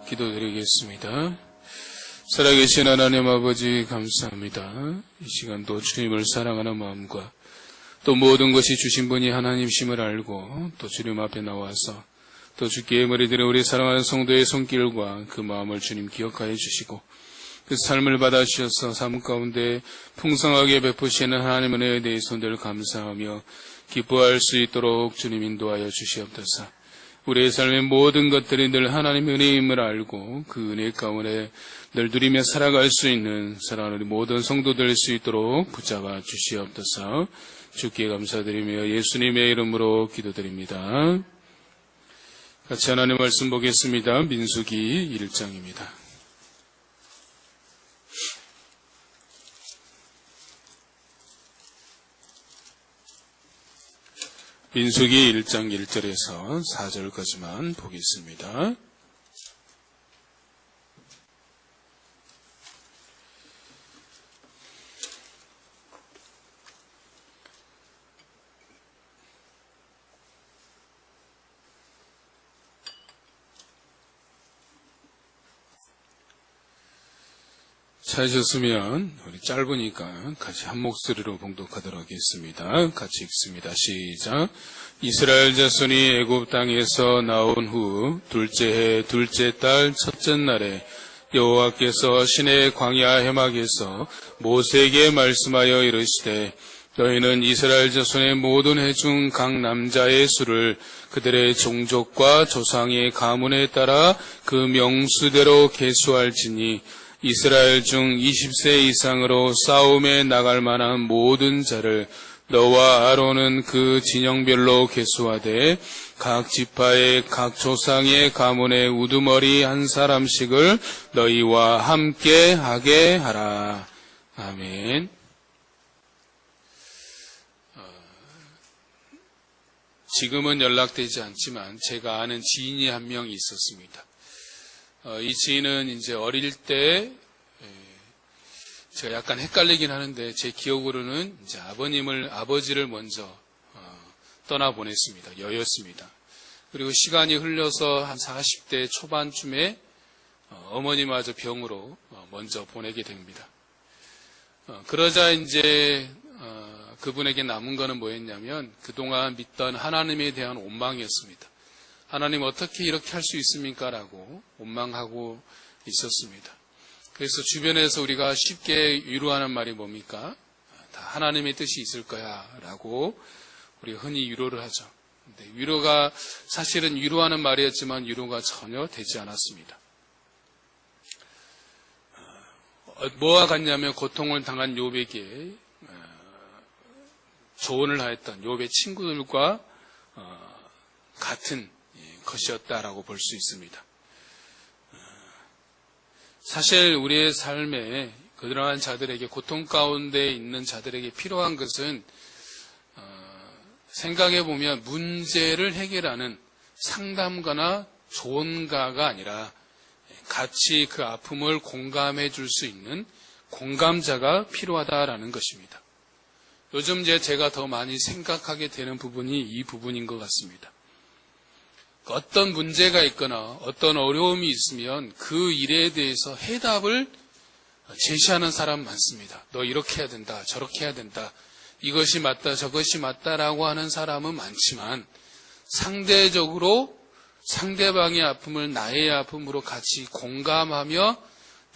기도드리겠습니다. 살아계신 하나님 아버지 감사합니다. 이 시간도 주님을 사랑하는 마음과 또 모든 것이 주신 분이 하나님심을 알고 또 주님 앞에 나와서 또 주께 예물을 드려 우리 사랑하는 성도의 손길과 그 마음을 주님 기억하여 주시고 그 삶을 받아주셔서 삶 가운데 풍성하게 베푸시는 하나님의 은혜에 대해서 늘 감사하며 기뻐할 수 있도록 주님 인도하여 주시옵소서. 우리의 삶의 모든 것들이 늘 하나님의 은혜임을 알고 그 은혜 가운데 늘 누리며 살아갈 수 있는 사랑하는 모든 성도 될 수 있도록 붙잡아 주시옵소서. 주께 감사드리며 예수님의 이름으로 기도드립니다. 같이 하나님 말씀 보겠습니다. 민수기 1장입니다. 민수기 1장 1절에서 4절까지만 보겠습니다. 찾으셨으면 우리 짧으니까 같이 한 목소리로 봉독하도록 하겠습니다. 같이 읽습니다. 시작. 이스라엘 자손이 애굽 땅에서 나온 후 둘째 해 둘째 달 첫째 날에 여호와께서 시내 광야 해막에서 모세에게 말씀하여 이르시되 너희는 이스라엘 자손의 모든 해 중 각 남자의 수를 그들의 종족과 조상의 가문에 따라 그 명수대로 계수할지니 이스라엘 중 20세 이상으로 싸움에 나갈 만한 모든 자를 너와 아론은 그 진영별로 계수하되 각 지파의 각 조상의 가문의 우두머리 한 사람씩을 너희와 함께 하게 하라. 아멘. 지금은 연락되지 않지만 제가 아는 지인이 한 명 있었습니다. 이 지인은 이제 어릴 때 제가 약간 헷갈리긴 하는데 제 기억으로는 이제 아버지를 먼저 떠나보냈습니다. 여였습니다. 그리고 시간이 흘러서 한 40대 초반쯤에 어머니마저 병으로 먼저 보내게 됩니다. 그러자 이제 그분에게 남은 거는 뭐였냐면 그동안 믿던 하나님에 대한 원망이었습니다. 하나님 어떻게 이렇게 할 수 있습니까? 라고 원망하고 있었습니다. 그래서 주변에서 우리가 쉽게 위로하는 말이 뭡니까? 다 하나님의 뜻이 있을 거야 라고 우리 흔히 위로를 하죠. 근데 위로가 사실은 위로하는 말이었지만 위로가 전혀 되지 않았습니다. 뭐와 같냐면 고통을 당한 욥에게 조언을 하였던 욥의 친구들과 같은 것이었다라고 볼 수 있습니다. 사실 우리의 삶에 그러한 자들에게 고통 가운데 있는 자들에게 필요한 것은 생각해 보면 문제를 해결하는 상담가나 조언가가 아니라 같이 그 아픔을 공감해 줄 수 있는 공감자가 필요하다라는 것입니다. 요즘 제가 더 많이 생각하게 되는 부분이 이 부분인 것 같습니다. 어떤 문제가 있거나 어떤 어려움이 있으면 그 일에 대해서 해답을 제시하는 사람 많습니다. 너 이렇게 해야 된다, 저렇게 해야 된다, 이것이 맞다, 저것이 맞다라고 하는 사람은 많지만 상대적으로 상대방의 아픔을 나의 아픔으로 같이 공감하며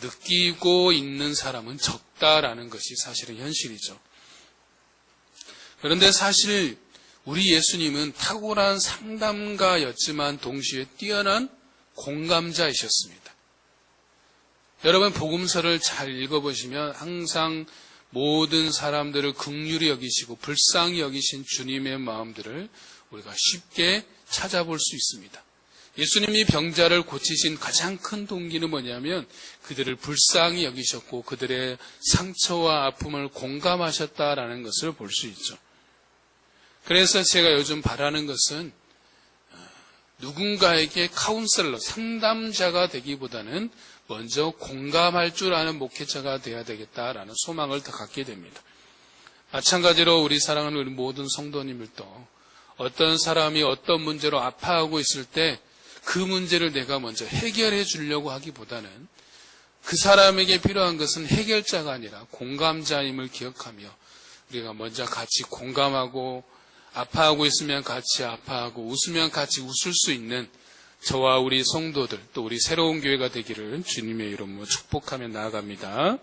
느끼고 있는 사람은 적다라는 것이 사실은 현실이죠. 그런데 사실 우리 예수님은 탁월한 상담가였지만 동시에 뛰어난 공감자이셨습니다. 여러분 복음서를 잘 읽어보시면 항상 모든 사람들을 긍휼히 여기시고 불쌍히 여기신 주님의 마음들을 우리가 쉽게 찾아볼 수 있습니다. 예수님이 병자를 고치신 가장 큰 동기는 뭐냐면 그들을 불쌍히 여기셨고 그들의 상처와 아픔을 공감하셨다라는 것을 볼 수 있죠. 그래서 제가 요즘 바라는 것은 누군가에게 카운셀러, 상담자가 되기보다는 먼저 공감할 줄 아는 목회자가 되어야 되겠다라는 소망을 더 갖게 됩니다. 마찬가지로 우리 사랑하는 우리 모든 성도님들도 어떤 사람이 어떤 문제로 아파하고 있을 때 그 문제를 내가 먼저 해결해 주려고 하기보다는 그 사람에게 필요한 것은 해결자가 아니라 공감자임을 기억하며 우리가 먼저 같이 공감하고 아파하고 있으면 같이 아파하고 웃으면 같이 웃을 수 있는 저와 우리 성도들 또 우리 새로운 교회가 되기를 주님의 이름으로 축복하며 나아갑니다.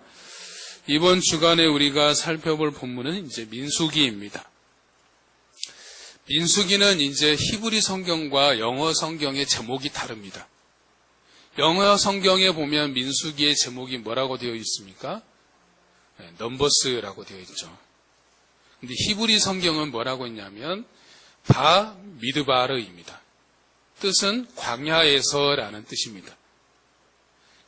이번 주간에 우리가 살펴볼 본문은 이제 민수기입니다. 민수기는 이제 히브리 성경과 영어 성경의 제목이 다릅니다. 영어 성경에 보면 민수기의 제목이 뭐라고 되어 있습니까? 넘버스라고 되어 있죠. 근데 히브리 성경은 뭐라고 했냐면 바 미드바르입니다. 뜻은 광야에서라는 뜻입니다.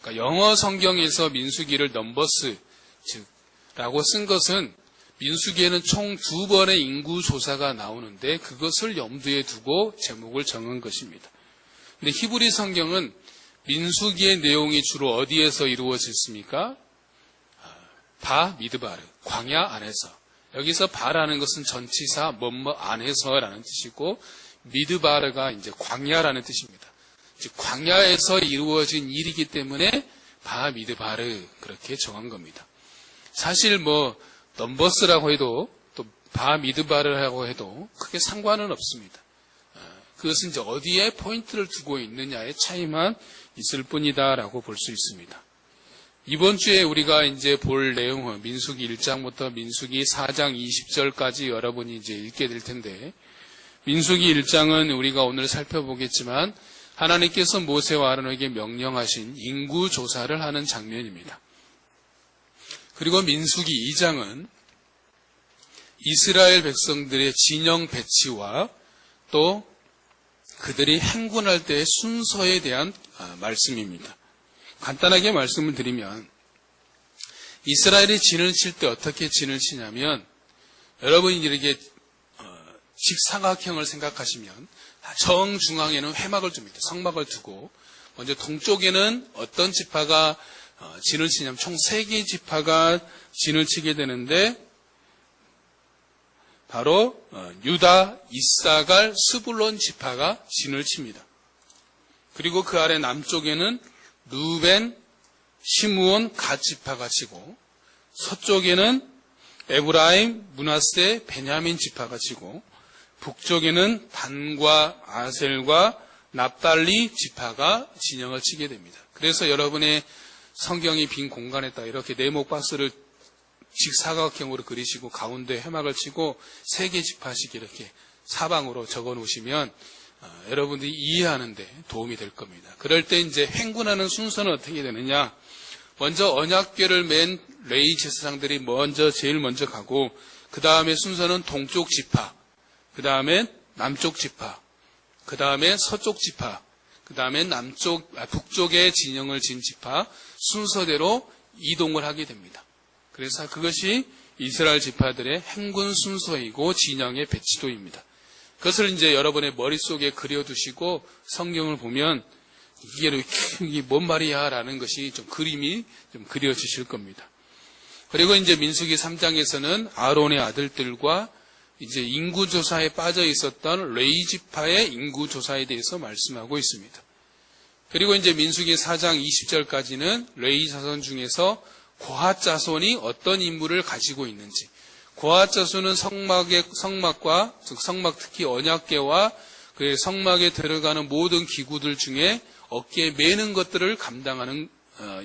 그러니까 영어 성경에서 민수기를 넘버스 라고 쓴 것은 민수기에는 총 2번의 인구 조사가 나오는데 그것을 염두에 두고 제목을 정한 것입니다. 근데 히브리 성경은 민수기의 내용이 주로 어디에서 이루어졌습니까? 바 미드바르, 광야 안에서. 여기서 바라는 것은 전치사 뭐뭐 안에서라는 뜻이고 미드바르가 이제 광야라는 뜻입니다. 즉 광야에서 이루어진 일이기 때문에 바 미드바르 그렇게 정한 겁니다. 사실 넘버스라고 해도 또 바 미드바르라고 해도 크게 상관은 없습니다. 그것은 이제 어디에 포인트를 두고 있느냐의 차이만 있을 뿐이다라고 볼 수 있습니다. 이번 주에 우리가 이제 볼 내용은 민수기 1장부터 민수기 4장 20절까지 여러분이 이제 읽게 될 텐데 민수기 1장은 우리가 오늘 살펴보겠지만 하나님께서 모세와 아론에게 명령하신 인구 조사를 하는 장면입니다. 그리고 민수기 2장은 이스라엘 백성들의 진영 배치와 또 그들이 행군할 때의 순서에 대한 말씀입니다. 간단하게 말씀을 드리면 이스라엘이 진을 칠 때 어떻게 진을 치냐면 여러분이 이렇게 직사각형을 생각하시면 정중앙에는 회막을 줍니다. 성막을 두고 먼저 동쪽에는 어떤 지파가 진을 치냐면 총 3개의 지파가 진을 치게 되는데 바로 유다, 이사갈, 스불론 지파가 진을 칩니다. 그리고 그 아래 남쪽에는 루벤, 시므온, 갓 지파가 치고 서쪽에는 에브라임, 므낫세, 베냐민 지파가 치고 북쪽에는 단과 아셀과 납달리 지파가 진영을 치게 됩니다. 그래서 여러분의 성경이 빈 공간에다 이렇게 네모 박스를 직사각형으로 그리시고 가운데 해막을 치고 3개 지파씩 이렇게 사방으로 적어 놓으시면 여러분들이 이해하는 데 도움이 될 겁니다. 그럴 때 이제 행군하는 순서는 어떻게 되느냐? 먼저 언약궤를 맨 레위 제사장들이 제일 먼저 가고 그 다음에 순서는 동쪽 지파, 그 다음에 남쪽 지파, 그 다음에 서쪽 지파, 그 다음에 북쪽에 진영을 진 지파 순서대로 이동을 하게 됩니다. 그래서 그것이 이스라엘 지파들의 행군 순서이고 진영의 배치도입니다. 그것을 이제 여러분의 머릿속에 그려두시고 성경을 보면 이게 뭔 말이야 라는 것이 좀 그림이 좀 그려지실 겁니다. 그리고 이제 민수기 3장에서는 아론의 아들들과 이제 인구조사에 빠져 있었던 레위 지파의 인구조사에 대해서 말씀하고 있습니다. 그리고 이제 민수기 4장 20절까지는 레위 자손 중에서 고핫 자손이 어떤 임무를 가지고 있는지, 고핫 자손은 성막과 즉 성막 특히 언약궤와 그 성막에 들어가는 모든 기구들 중에 어깨에 매는 것들을 감당하는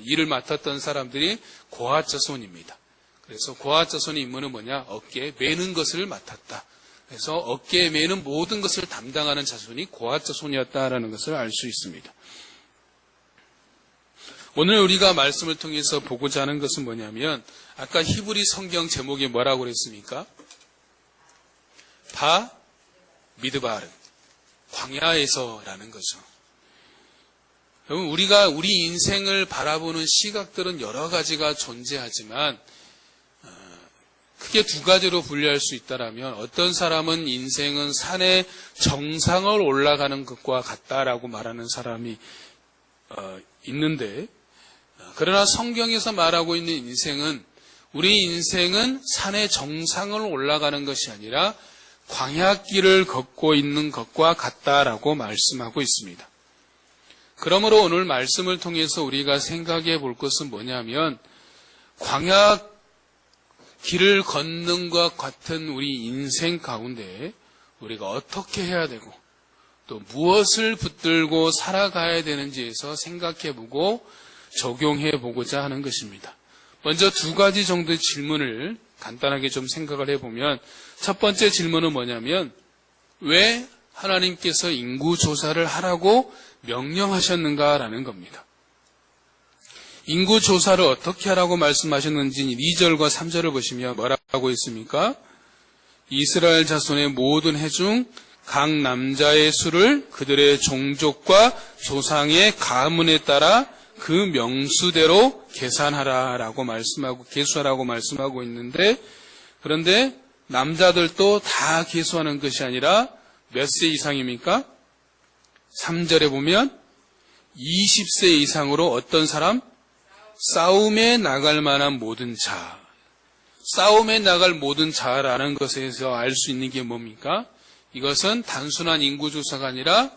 일을 맡았던 사람들이 고핫 자손입니다. 그래서 고핫 자손의 임무는 뭐냐? 어깨에 매는 것을 맡았다. 그래서 어깨에 매는 모든 것을 담당하는 자손이 고핫 자손이었다라는 것을 알 수 있습니다. 오늘 우리가 말씀을 통해서 보고자 하는 것은 뭐냐면 아까 히브리 성경 제목이 뭐라고 그랬습니까? 바 미드바르, 광야에서라는 거죠. 여러분 우리가 우리 인생을 바라보는 시각들은 여러 가지가 존재하지만 크게 2가지로 분류할 수 있다라면 어떤 사람은 인생은 산의 정상을 올라가는 것과 같다라고 말하는 사람이 있는데 그러나 성경에서 말하고 있는 인생은 우리 인생은 산의 정상을 올라가는 것이 아니라 광야길을 걷고 있는 것과 같다라고 말씀하고 있습니다. 그러므로 오늘 말씀을 통해서 우리가 생각해 볼 것은 뭐냐면 광야 길을 걷는 것 같은 우리 인생 가운데 우리가 어떻게 해야 되고 또 무엇을 붙들고 살아가야 되는지에서 생각해보고 적용해보고자 하는 것입니다. 먼저 두 가지 정도의 질문을 간단하게 좀 생각을 해보면 첫 번째 질문은 뭐냐면 왜 하나님께서 인구조사를 하라고 명령하셨는가라는 겁니다. 인구조사를 어떻게 하라고 말씀하셨는지 2절과 3절을 보시면 뭐라고 있습니까? 이스라엘 자손의 모든 해 중 각 남자의 수를 그들의 종족과 조상의 가문에 따라 그 명수대로 계산하라라고 말씀하고 계수하라고 말씀하고 있는데 그런데 남자들도 다 계수하는 것이 아니라 몇 세 이상입니까? 3절에 보면 20세 이상으로 어떤 사람? 싸움에 나갈 만한 모든 자. 싸움에 나갈 모든 자라는 것에서 알 수 있는 게 뭡니까? 이것은 단순한 인구조사가 아니라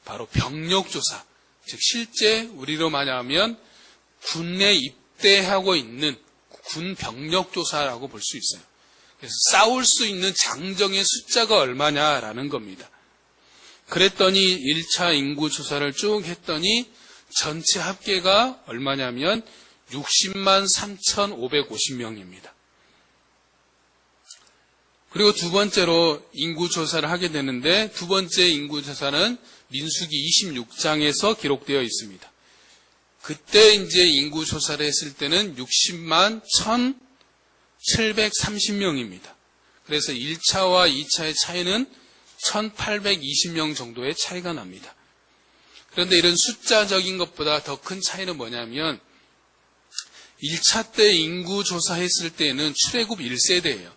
바로 병력조사. 즉 실제 우리로 말하면 군에 입대하고 있는 군 병력조사라고 볼 수 있어요. 그래서 싸울 수 있는 장정의 숫자가 얼마냐라는 겁니다. 그랬더니 1차 인구조사를 쭉 했더니 전체 합계가 얼마냐면 60만 3,550명입니다. 그리고 두 번째로 인구조사를 하게 되는데 두 번째 인구조사는 민수기 26장에서 기록되어 있습니다. 그때 이제 인구조사를 했을 때는 60만 1,730명입니다. 그래서 1차와 2차의 차이는 1,820명 정도의 차이가 납니다. 그런데 이런 숫자적인 것보다 더 큰 차이는 뭐냐면 1차 때 인구조사했을 때는 출애굽 1세대예요.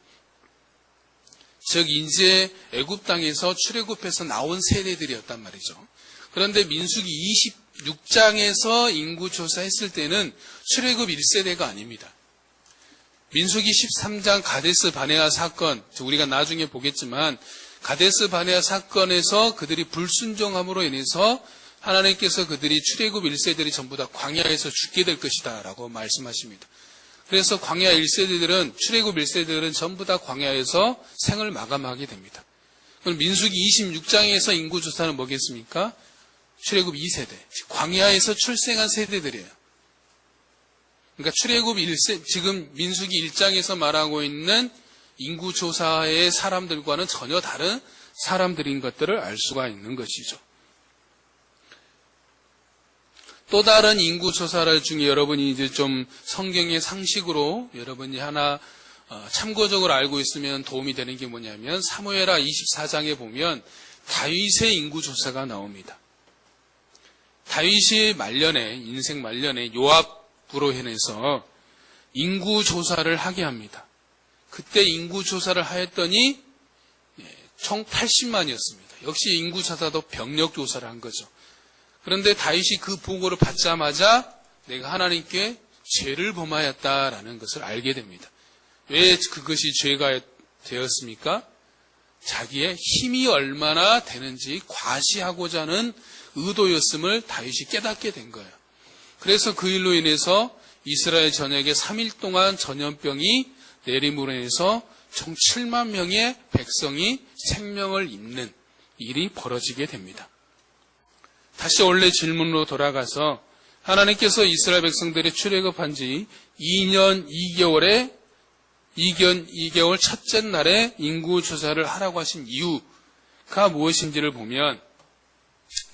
즉 이제 애굽 땅에서 출애굽해서 나온 세대들이었단 말이죠. 그런데 민수기 26장에서 인구조사했을 때는 출애굽 1세대가 아닙니다. 민수기 13장 가데스 바네아 사건, 우리가 나중에 보겠지만 가데스 바네아 사건에서 그들이 불순종함으로 인해서 하나님께서 그들이 출애굽 1세들이 전부 다 광야에서 죽게 될 것이다 라고 말씀하십니다. 그래서 광야 1세대들은 출애굽 1세대들은 전부 다 광야에서 생을 마감하게 됩니다. 그럼 민수기 26장에서 인구조사는 뭐겠습니까? 출애굽 2세대, 광야에서 출생한 세대들이에요. 그러니까 출애굽 1세, 지금 민수기 1장에서 말하고 있는 인구조사의 사람들과는 전혀 다른 사람들인 것들을 알 수가 있는 것이죠. 또 다른 인구조사를 중에 여러분이 이제 좀 성경의 상식으로 여러분이 하나 참고적으로 알고 있으면 도움이 되는 게 뭐냐면 사무엘하 24장에 보면 다윗의 인구조사가 나옵니다. 다윗이 말년에, 인생 말년에 요압으로 인해서 인구조사를 하게 합니다. 그때 인구조사를 하였더니 총 80만이었습니다. 역시 인구조사도 병력조사를 한 거죠. 그런데 다윗이 그 보고를 받자마자 내가 하나님께 죄를 범하였다라는 것을 알게 됩니다. 왜 그것이 죄가 되었습니까? 자기의 힘이 얼마나 되는지 과시하고자 하는 의도였음을 다윗이 깨닫게 된 거예요. 그래서 그 일로 인해서 이스라엘 전역에 3일 동안 전염병이 내림으로 인해서 총 7만 명의 백성이 생명을 잇는 일이 벌어지게 됩니다. 다시 원래 질문으로 돌아가서 하나님께서 이스라엘 백성들이 출애굽한 지 2년 2개월 첫째 날에 인구조사를 하라고 하신 이유가 무엇인지를 보면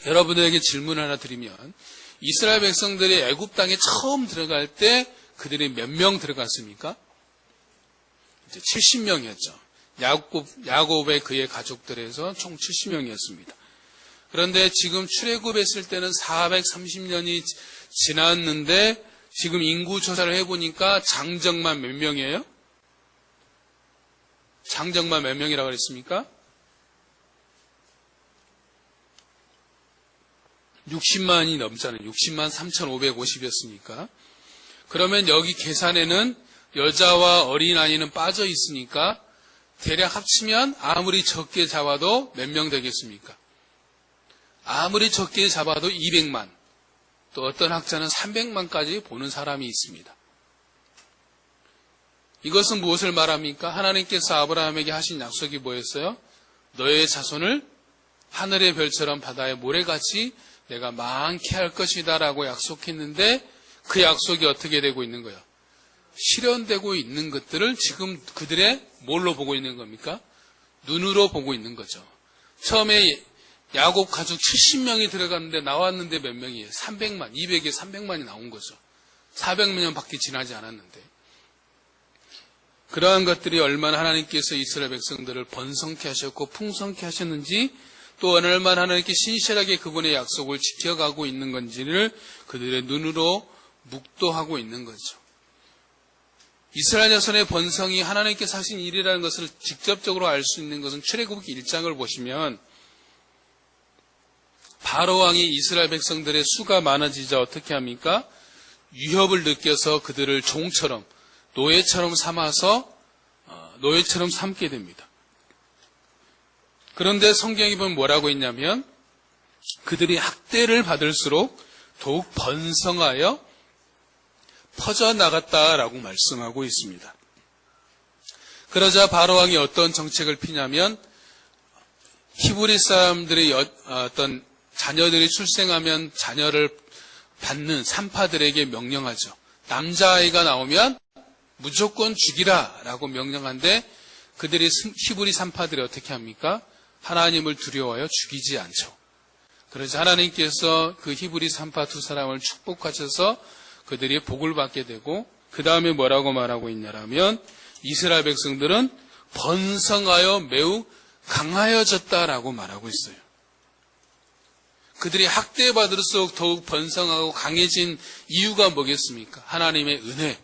여러분들에게 질문을 하나 드리면 이스라엘 백성들이 애굽 땅에 처음 들어갈 때 그들이 몇 명 들어갔습니까? 이제 70명이었죠. 야곱의 그의 가족들에서 총 70명이었습니다. 그런데 지금 출애굽했을 때는 430년이 지났는데 지금 인구조사를 해보니까 장정만 몇 명이에요? 장정만 몇 명이라고 그랬습니까? 60만이 넘잖아요. 60만 3,550이었으니까. 그러면 여기 계산에는 여자와 어린아이는 빠져 있으니까 대략 합치면 아무리 적게 잡아도 몇 명 되겠습니까? 아무리 적게 잡아도 200만, 또 어떤 학자는 300만까지 보는 사람이 있습니다. 이것은 무엇을 말합니까? 하나님께서 아브라함에게 하신 약속이 뭐였어요? 너의 자손을 하늘의 별처럼 바다의 모래같이 내가 많게 할 것이다 라고 약속했는데 그 약속이 어떻게 되고 있는 거예요? 실현되고 있는 것들을 지금 그들의 뭘로 보고 있는 겁니까? 눈으로 보고 있는 거죠. 처음에 야곱 가족 70명이 들어갔는데 나왔는데 몇 명이에요? 300만, 200에 300만이 나온 거죠. 400년밖에 지나지 않았는데. 그러한 것들이 얼마나 하나님께서 이스라엘 백성들을 번성케 하셨고 풍성케 하셨는지, 또 얼마나 하나님께 신실하게 그분의 약속을 지켜가고 있는 건지를 그들의 눈으로 묵도하고 있는 거죠. 이스라엘 자손의 번성이 하나님께서 하신 일이라는 것을 직접적으로 알 수 있는 것은 출애굽기 1장을 보시면 바로 왕이 이스라엘 백성들의 수가 많아지자 어떻게 합니까? 위협을 느껴서 그들을 종처럼 노예처럼 삼게 됩니다. 그런데 성경이 보면 뭐라고 했냐면 그들이 학대를 받을수록 더욱 번성하여 퍼져나갔다라고 말씀하고 있습니다. 그러자 바로왕이 어떤 정책을 피냐면 히브리 사람들의 어떤 자녀들이 출생하면 자녀를 받는 산파들에게 명령하죠. 남자아이가 나오면 무조건 죽이라라고 명령한데 그들이 히브리 산파들이 어떻게 합니까? 하나님을 두려워하여 죽이지 않죠. 그래서 하나님께서 그 히브리 산파 두 사람을 축복하셔서 그들이 복을 받게 되고 그 다음에 뭐라고 말하고 있냐라면 이스라엘 백성들은 번성하여 매우 강하여졌다라고 말하고 있어요. 그들이 학대받을수록 더욱 번성하고 강해진 이유가 뭐겠습니까? 하나님의 은혜,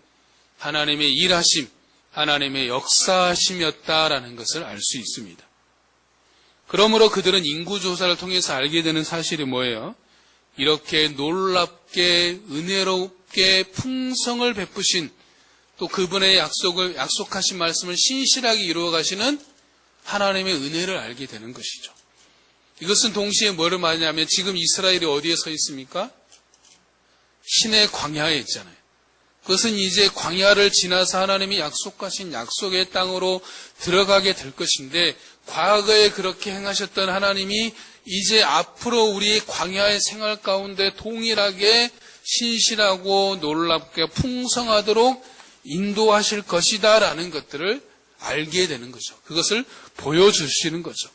하나님의 일하심, 하나님의 역사하심이었다라는 것을 알 수 있습니다. 그러므로 그들은 인구조사를 통해서 알게 되는 사실이 뭐예요? 이렇게 놀랍게 은혜롭게 풍성을 베푸신 또 그분의 약속하신 말씀을 신실하게 이루어 가시는 하나님의 은혜를 알게 되는 것이죠. 이것은 동시에 뭐를 말하냐면 지금 이스라엘이 어디에 서 있습니까? 신의 광야에 있잖아요. 그것은 이제 광야를 지나서 하나님이 약속하신 약속의 땅으로 들어가게 될 것인데 과거에 그렇게 행하셨던 하나님이 이제 앞으로 우리 광야의 생활 가운데 동일하게 신실하고 놀랍게 풍성하도록 인도하실 것이다라는 것들을 알게 되는 거죠. 그것을 보여주시는 거죠.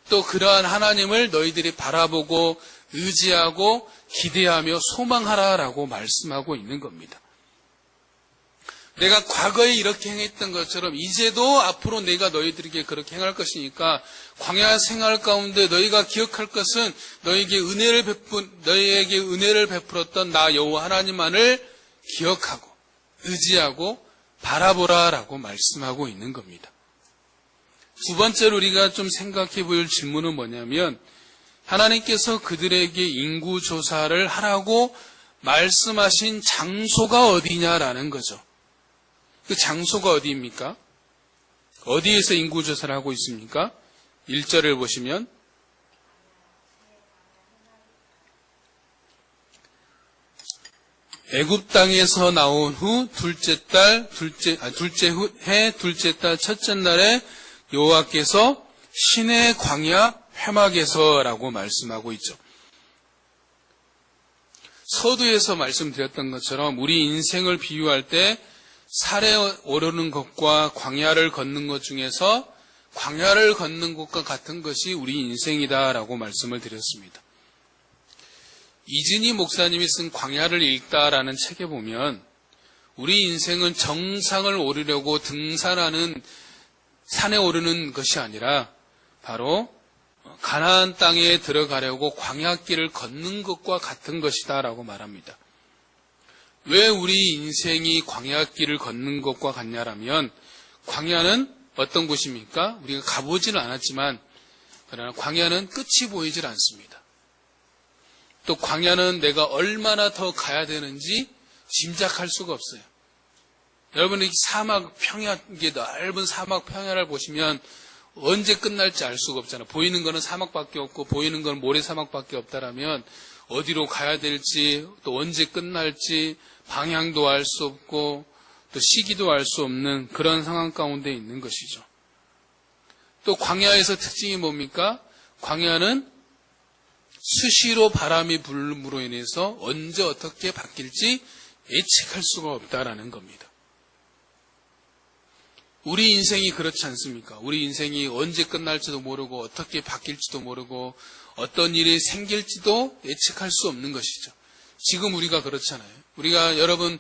또 그러한 하나님을 너희들이 바라보고 의지하고 기대하며 소망하라라고 말씀하고 있는 겁니다. 내가 과거에 이렇게 행했던 것처럼 이제도 앞으로 내가 너희들에게 그렇게 행할 것이니까 광야 생활 가운데 너희가 기억할 것은 너희에게 은혜를 베풀었던 나 여호와 하나님만을 기억하고 의지하고 바라보라라고 말씀하고 있는 겁니다. 두 번째로 우리가 좀 생각해 볼 질문은 뭐냐면 하나님께서 그들에게 인구조사를 하라고 말씀하신 장소가 어디냐라는 거죠. 그 장소가 어디입니까? 어디에서 인구조사를 하고 있습니까? 1절을 보시면 애굽 땅에서 나온 후 둘째 달 첫째 날에 여호와께서 신의 광야 회막에서라고 말씀하고 있죠. 서두에서 말씀드렸던 것처럼 우리 인생을 비유할 때 산에 오르는 것과 광야를 걷는 것 중에서 광야를 걷는 것과 같은 것이 우리 인생이다라고 말씀을 드렸습니다. 이진희 목사님이 쓴 광야를 읽다라는 책에 보면 우리 인생은 정상을 오르려고 등산하는 산에 오르는 것이 아니라 바로 가나안 땅에 들어가려고 광야길을 걷는 것과 같은 것이다라고 말합니다. 왜 우리 인생이 광야길을 걷는 것과 같냐라면 광야는 어떤 곳입니까? 우리가 가보지는 않았지만 그러나 광야는 끝이 보이질 않습니다. 또 광야는 내가 얼마나 더 가야 되는지 짐작할 수가 없어요. 여러분 이 사막 평야, 이게 넓은 사막 평야를 보시면 언제 끝날지 알 수가 없잖아. 보이는 거는 사막밖에 없고 보이는 건 모래 사막밖에 없다라면 어디로 가야 될지 또 언제 끝날지 방향도 알 수 없고 또 시기도 알 수 없는 그런 상황 가운데 있는 것이죠. 또 광야에서 특징이 뭡니까? 광야는 수시로 바람이 불므로 인해서 언제 어떻게 바뀔지 예측할 수가 없다라는 겁니다. 우리 인생이 그렇지 않습니까? 우리 인생이 언제 끝날지도 모르고 어떻게 바뀔지도 모르고 어떤 일이 생길지도 예측할 수 없는 것이죠. 지금 우리가 그렇잖아요. 우리가 여러분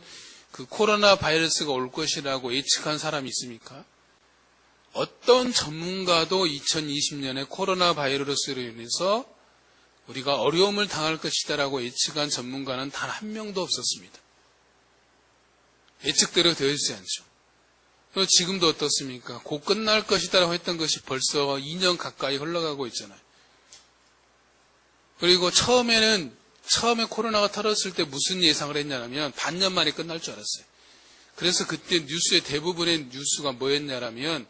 그 코로나 바이러스가 올 것이라고 예측한 사람이 있습니까? 어떤 전문가도 2020년에 코로나 바이러스로 인해서 우리가 어려움을 당할 것이다라고 예측한 전문가는 단 한 명도 없었습니다. 예측대로 되어지지 않죠. 지금도 어떻습니까? 곧 끝날 것이다라고 했던 것이 벌써 2년 가까이 흘러가고 있잖아요. 그리고 처음에 코로나가 터졌을 때 무슨 예상을 했냐면 반년 만에 끝날 줄 알았어요. 그래서 그때 뉴스의 대부분의 뉴스가 뭐였냐면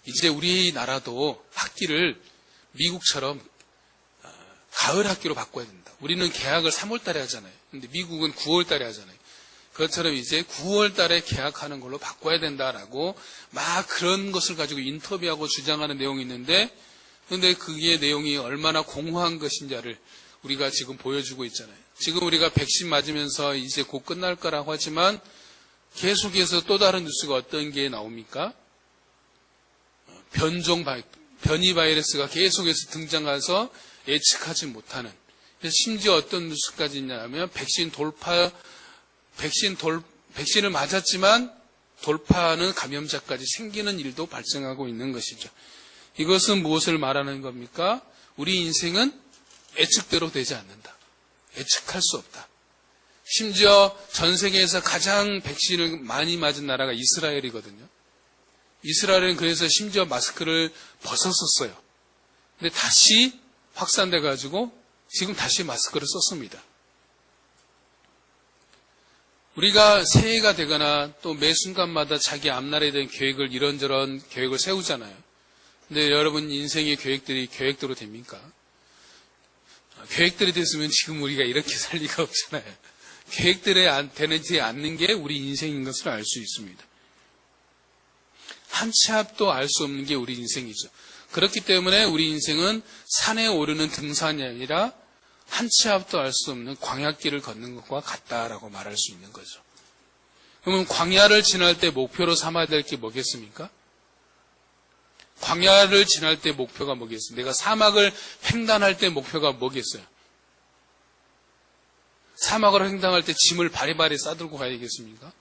이제 우리나라도 학기를 미국처럼 가을 학기로 바꿔야 된다. 우리는 개학을 3월 달에 하잖아요. 근데 미국은 9월 달에 하잖아요. 그것처럼 이제 9월 달에 개학하는 걸로 바꿔야 된다라고 막 그런 것을 가지고 인터뷰하고 주장하는 내용이 있는데 근데 그게 내용이 얼마나 공허한 것인지를 우리가 지금 보여주고 있잖아요. 지금 우리가 백신 맞으면서 이제 곧 끝날 거라고 하지만 계속해서 또 다른 뉴스가 어떤 게 나옵니까? 변이 바이러스가 계속해서 등장해서 예측하지 못하는. 심지어 어떤 뉴스까지 있냐면 백신을 맞았지만 돌파하는 감염자까지 생기는 일도 발생하고 있는 것이죠. 이것은 무엇을 말하는 겁니까? 우리 인생은 예측대로 되지 않는다. 예측할 수 없다. 심지어 전 세계에서 가장 백신을 많이 맞은 나라가 이스라엘이거든요. 이스라엘은 그래서 심지어 마스크를 벗었었어요. 근데 다시 확산돼가지고 지금 다시 마스크를 썼습니다. 우리가 새해가 되거나 또 매 순간마다 자기 앞날에 대한 계획을 이런저런 계획을 세우잖아요. 근데 여러분 인생의 계획들이 계획대로 됩니까? 계획대로 됐으면 지금 우리가 이렇게 살 리가 없잖아요. 계획대로 되지 않는 게 우리 인생인 것을 알 수 있습니다. 한 치 앞도 알 수 없는 게 우리 인생이죠. 그렇기 때문에 우리 인생은 산에 오르는 등산이 아니라 한 치 앞도 알 수 없는 광야길을 걷는 것과 같다라고 말할 수 있는 거죠. 그러면 광야를 지날 때 목표로 삼아야 될 게 뭐겠습니까? 광야를 지날 때 목표가 뭐겠어요? 내가 사막을 횡단할 때 목표가 뭐겠어요? 사막을 횡단할 때 짐을 바리바리 싸들고 가야겠습니까?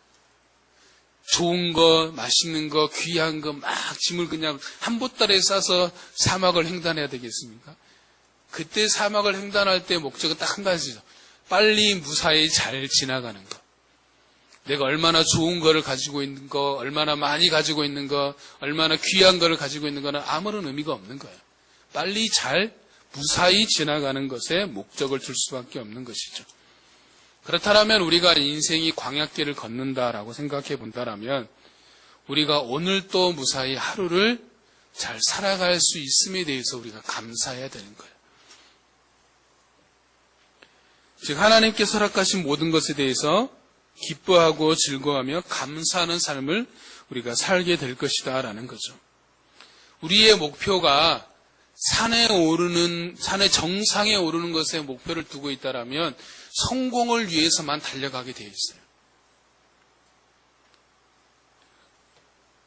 좋은 거, 맛있는 거, 귀한 거 막 짐을 그냥 한 보따리에 싸서 사막을 횡단해야 되겠습니까? 그때 사막을 횡단할 때 목적은 딱 한 가지죠. 빨리 무사히 잘 지나가는 거. 내가 얼마나 좋은 거를 가지고 있는 거, 얼마나 많이 가지고 있는 거, 얼마나 귀한 거를 가지고 있는 거는 아무런 의미가 없는 거예요. 빨리 잘 무사히 지나가는 것에 목적을 둘 수밖에 없는 것이죠. 그렇다면 우리가 인생이 광야길을 걷는다라고 생각해 본다라면 우리가 오늘 또 무사히 하루를 잘 살아갈 수 있음에 대해서 우리가 감사해야 되는 거예요. 즉 하나님께서 허락하신 모든 것에 대해서 기뻐하고 즐거워하며 감사하는 삶을 우리가 살게 될 것이다 라는 거죠. 우리의 목표가 산의 정상에 오르는 것에 목표를 두고 있다라면 성공을 위해서만 달려가게 되어 있어요.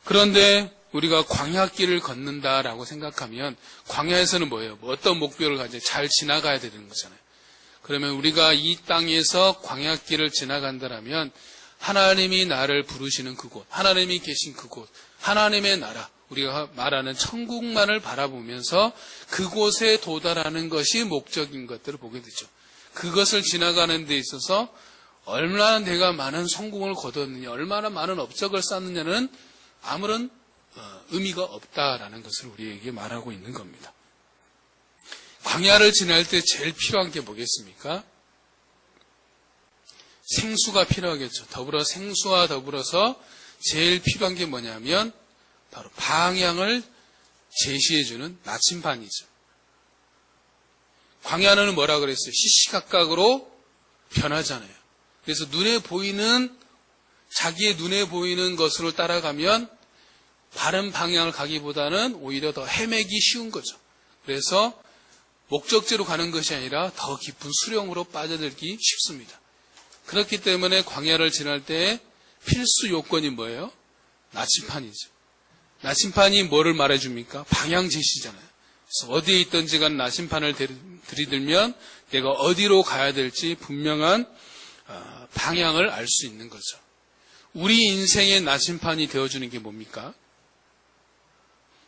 그런데 우리가 광야길을 걷는다라고 생각하면 광야에서는 뭐예요? 어떤 목표를 가지고 잘 지나가야 되는 거잖아요. 그러면 우리가 이 땅에서 광야길을 지나간다라면 하나님이 나를 부르시는 그곳, 하나님이 계신 그곳, 하나님의 나라, 우리가 말하는 천국만을 바라보면서 그곳에 도달하는 것이 목적인 것들을 보게 되죠. 그것을 지나가는 데 있어서 얼마나 내가 많은 성공을 거뒀느냐, 얼마나 많은 업적을 쌓느냐는 아무런 의미가 없다라는 것을 우리에게 말하고 있는 겁니다. 광야를 지날 때 제일 필요한 게 뭐겠습니까? 생수가 필요하겠죠. 생수와 더불어서 제일 필요한 게 뭐냐면 바로 방향을 제시해주는 나침반이죠. 광야는 뭐라 그랬어요? 시시각각으로 변하잖아요. 그래서 자기의 눈에 보이는 것으로 따라가면 바른 방향을 가기보다는 오히려 더 헤매기 쉬운 거죠. 그래서 목적지로 가는 것이 아니라 더 깊은 수렁으로 빠져들기 쉽습니다. 그렇기 때문에 광야를 지날 때 필수 요건이 뭐예요? 나침판이죠. 나침판이 뭐를 말해줍니까? 방향 제시잖아요. 그래서 어디에 있든지 간 나침판을 들이들면 내가 어디로 가야 될지 분명한 방향을 알 수 있는 거죠. 우리 인생의 나침판이 되어주는 게 뭡니까?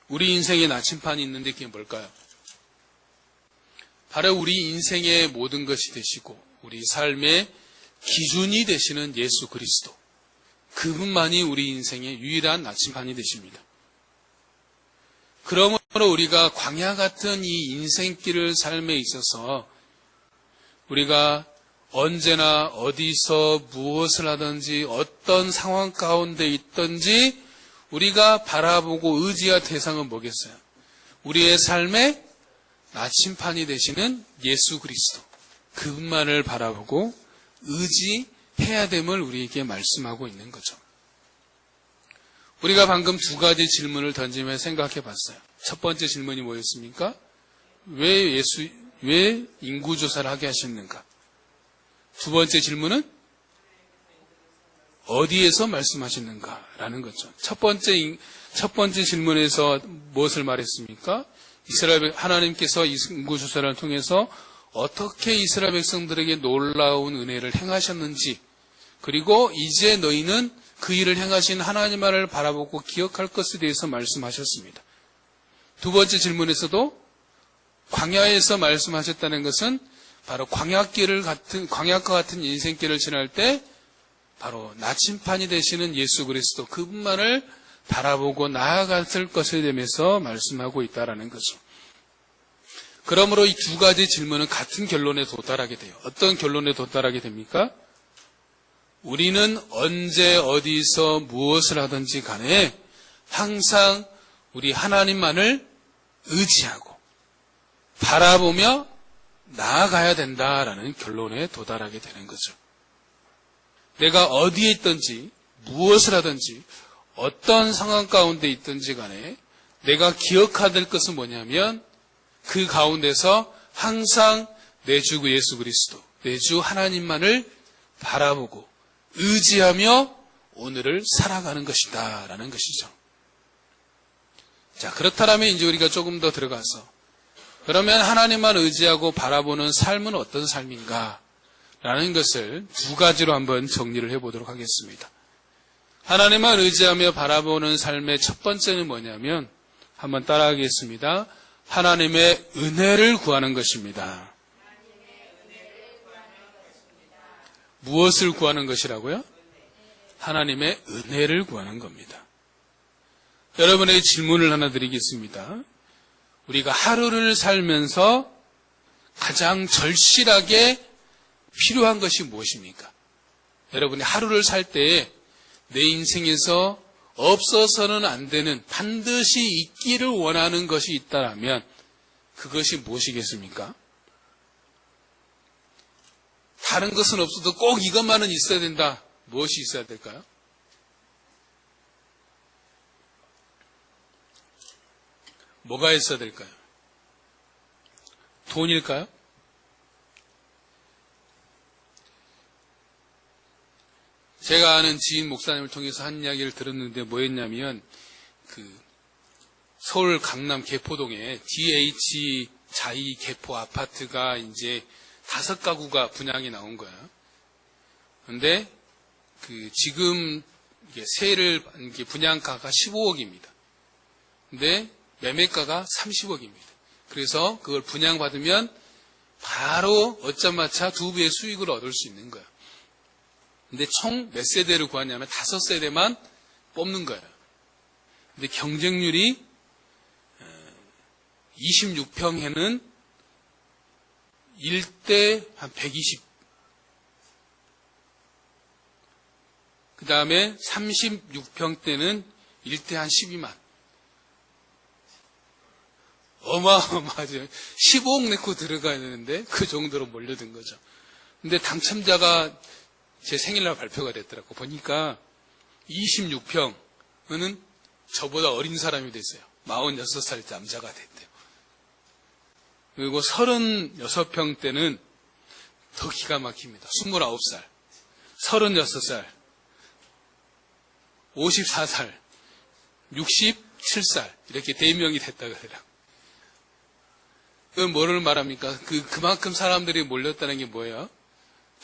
우리 인생의 나침판이 있는데 그게 뭘까요? 바로 우리 인생의 모든 것이 되시고 우리 삶의 기준이 되시는 예수 그리스도, 그분만이 우리 인생의 유일한 나침판이 되십니다. 그러므로 우리가 광야 같은 이 인생길을 삶에 있어서 우리가 언제나 어디서 무엇을 하든지 어떤 상황 가운데 있든지 우리가 바라보고 의지할 대상은 뭐겠어요? 우리의 삶의 나침판이 되시는 예수 그리스도, 그분만을 바라보고 의지해야 됨을 우리에게 말씀하고 있는 거죠. 우리가 방금 두 가지 질문을 던지며 생각해 봤어요. 첫 번째 질문이 뭐였습니까? 왜 인구조사를 하게 하셨는가? 두 번째 질문은 어디에서 말씀하셨는가라는 거죠. 첫 번째 질문에서 무엇을 말했습니까? 하나님께서 인구조사를 통해서 어떻게 이스라엘 백성들에게 놀라운 은혜를 행하셨는지, 그리고 이제 너희는 그 일을 행하신 하나님만을 바라보고 기억할 것에 대해서 말씀하셨습니다. 두 번째 질문에서도 광야에서 말씀하셨다는 것은 바로 광야과 같은 인생길을 지날 때 바로 나침판이 되시는 예수 그리스도, 그분만을 바라보고 나아갈 것에 대해서 말씀하고 있다는 거죠. 그러므로 이 두 가지 질문은 같은 결론에 도달하게 돼요. 어떤 결론에 도달하게 됩니까? 우리는 언제 어디서 무엇을 하든지 간에 항상 우리 하나님만을 의지하고 바라보며 나아가야 된다라는 결론에 도달하게 되는 거죠. 내가 어디에 있든지 무엇을 하든지 어떤 상황 가운데 있든지 간에 내가 기억해야 될 것은 뭐냐면 그 가운데서 항상 내 주 예수 그리스도, 내 주 하나님만을 바라보고 의지하며 오늘을 살아가는 것이다 라는 것이죠. 자, 그렇다면 이제 우리가 조금 더 들어가서 그러면 하나님만 의지하고 바라보는 삶은 어떤 삶인가 라는 것을 두 가지로 한번 정리를 해보도록 하겠습니다. 하나님만 의지하며 바라보는 삶의 첫 번째는 뭐냐면 한번 따라하겠습니다. 하나님의 은혜를 구하는 것입니다. 무엇을 구하는 것이라고요? 하나님의 은혜를 구하는 겁니다. 여러분에게 질문을 하나 드리겠습니다. 우리가 하루를 살면서 가장 절실하게 필요한 것이 무엇입니까? 여러분이 하루를 살 때 내 인생에서 없어서는 안 되는, 반드시 있기를 원하는 것이 있다면 그것이 무엇이겠습니까? 다른 것은 없어도 꼭 이것만은 있어야 된다. 무엇이 있어야 될까요? 뭐가 있어야 될까요? 돈일까요? 제가 아는 지인 목사님을 통해서 한 이야기를 들었는데 뭐였냐면 서울 강남 개포동에 DH 자이 개포 아파트가 이제 5가구가 분양이 나온 거예요. 그런데 지금 세를 분양가가 15억입니다. 근데 매매가가 30억입니다. 그래서 그걸 분양받으면 바로 얻자마자 2배의 수익을 얻을 수 있는 거예요. 근데 총 몇 세대를 구하냐면 5세대만 뽑는 거예요. 근데 경쟁률이 26평에는 1대 한 120. 그 다음에 36평대는 1대 한 12만. 어마어마하죠. 15억 내고 들어가야 되는데 그 정도로 몰려든 거죠. 근데 당첨자가 제 생일날 발표가 됐더라고. 보니까 26평은 저보다 어린 사람이 됐어요. 46살 남자가 됐대요. 그리고 36평 때는 더 기가 막힙니다. 29살, 36살, 54살, 67살 이렇게 4명이 됐다고 하더라고요. 그건 뭐를 말합니까? 그만큼 사람들이 몰렸다는 게 뭐예요?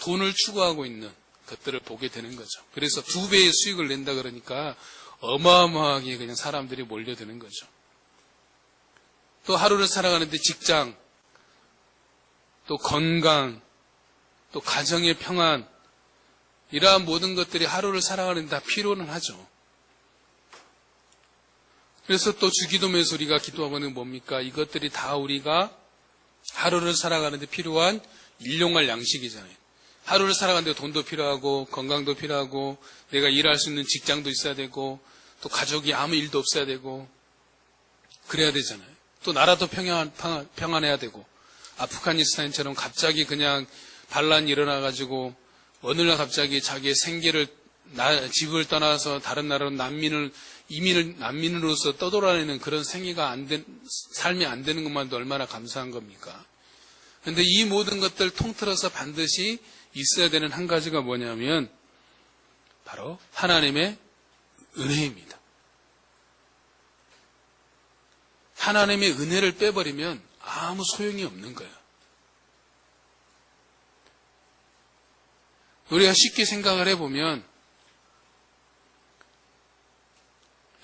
돈을 추구하고 있는 것들을 보게 되는 거죠. 그래서 2배의 수익을 낸다 그러니까 어마어마하게 그냥 사람들이 몰려드는 거죠. 또 하루를 살아가는데 직장, 또 건강, 또 가정의 평안, 이러한 모든 것들이 하루를 살아가는데 다 필요는 하죠. 그래서 또 주기도면서 우리가 기도하고는 뭡니까? 이것들이 다 우리가 하루를 살아가는데 필요한 일용할 양식이잖아요. 하루를 살아가는데 돈도 필요하고 건강도 필요하고 내가 일할 수 있는 직장도 있어야 되고 또 가족이 아무 일도 없어야 되고 그래야 되잖아요. 또 나라도 평안해야 되고 아프가니스탄처럼 갑자기 그냥 반란이 일어나가지고 어느 날 갑자기 자기의 생계를 집을 떠나서 다른 나라로 난민으로서 떠돌아다니는 그런 삶이 안 되는 것만도 얼마나 감사한 겁니까? 그런데 이 모든 것들 통틀어서 반드시 있어야 되는 한 가지가 뭐냐면 바로 하나님의 은혜입니다. 하나님의 은혜를 빼버리면 아무 소용이 없는 거예요. 우리가 쉽게 생각을 해보면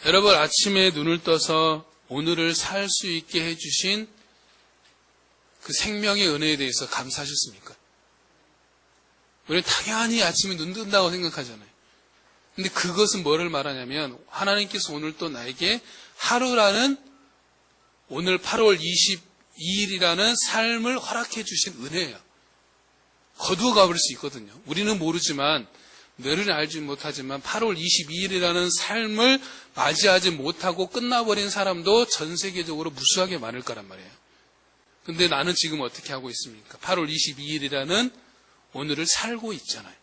여러분 아침에 눈을 떠서 오늘을 살 수 있게 해주신 그 생명의 은혜에 대해서 감사하셨습니까? 우리는 당연히 아침에 눈 뜬다고 생각하잖아요. 근데 그것은 뭐를 말하냐면 하나님께서 오늘 또 나에게 하루라는 오늘 8월 22일이라는 삶을 허락해 주신 은혜예요. 거두어 가버릴 수 있거든요. 우리는 모르지만 너를 알지 못하지만 8월 22일이라는 삶을 맞이하지 못하고 끝나버린 사람도 전 세계적으로 무수하게 많을 거란 말이에요. 근데 나는 지금 어떻게 하고 있습니까? 8월 22일이라는 오늘을 살고 있잖아요.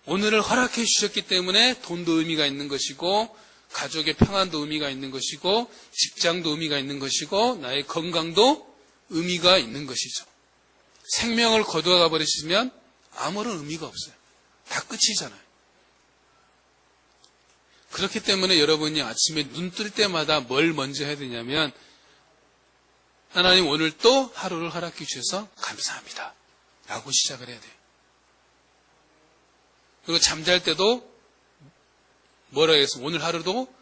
오늘을 허락해 주셨기 때문에 돈도 의미가 있는 것이고 가족의 평안도 의미가 있는 것이고 직장도 의미가 있는 것이고 나의 건강도 의미가 있는 것이죠. 생명을 거두어가 버리시면 아무런 의미가 없어요. 다 끝이잖아요. 그렇기 때문에 여러분이 아침에 눈 뜰 때마다 뭘 먼저 해야 되냐면 하나님 오늘 또 하루를 허락해 주셔서 감사합니다 라고 시작을 해야 돼요. 그리고 잠잘 때도 뭐라 해서 오늘 하루도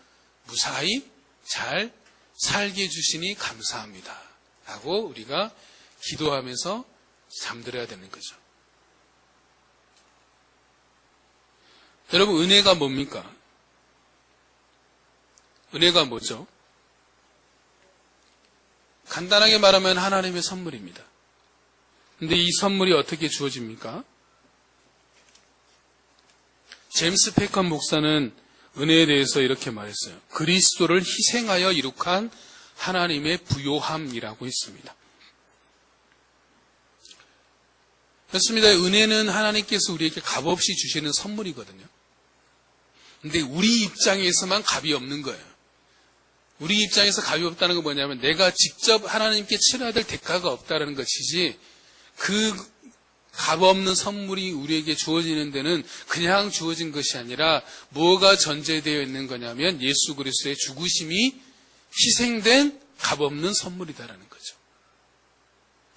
무사히 잘 살게 해주시니 감사합니다 라고 우리가 기도하면서 잠들어야 되는 거죠. 여러분 은혜가 뭡니까? 은혜가 뭐죠? 간단하게 말하면 하나님의 선물입니다. 근데 이 선물이 어떻게 주어집니까? 제임스 패컨 목사는 은혜에 대해서 이렇게 말했어요. 그리스도를 희생하여 이룩한 하나님의 부요함이라고 했습니다. 그렇습니다. 은혜는 하나님께서 우리에게 값없이 주시는 선물이거든요. 근데 우리 입장에서만 값이 없는 거예요. 우리 입장에서 값이 없다는 건 뭐냐면 내가 직접 하나님께 치러야 될 대가가 없다는 것이지 그 값없는 선물이 우리에게 주어지는 데는 그냥 주어진 것이 아니라 뭐가 전제되어 있는 거냐면 예수 그리스도의 죽으심이 희생된 값없는 선물이다라는 거죠.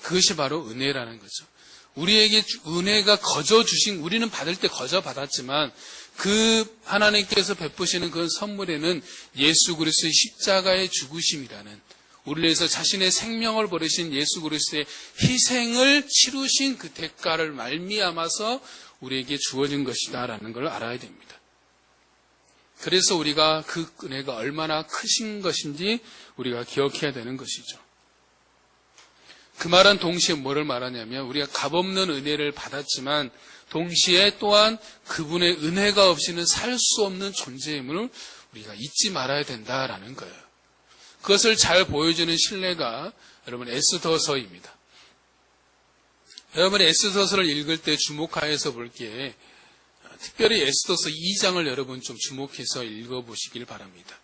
그것이 바로 은혜라는 거죠. 우리에게 은혜가 거저 주신 우리는 받을 때 거저 받았지만 그 하나님께서 베푸시는 그 선물에는 예수 그리스도의 십자가의 죽으심이라는 우리를 위해서 자신의 생명을 버리신 예수 그리스도의 희생을 치루신 그 대가를 말미암아서 우리에게 주어진 것이다라는 걸 알아야 됩니다. 그래서 우리가 그 은혜가 얼마나 크신 것인지 우리가 기억해야 되는 것이죠. 그 말은 동시에 뭐를 말하냐면 우리가 값없는 은혜를 받았지만 동시에 또한 그분의 은혜가 없이는 살 수 없는 존재임을 우리가 잊지 말아야 된다라는 거예요. 그것을 잘 보여주는 신뢰가 여러분 에스더서입니다. 여러분 에스더서를 읽을 때 주목하여서 볼게 특별히 에스더서 2장을 여러분 좀 주목해서 읽어보시길 바랍니다.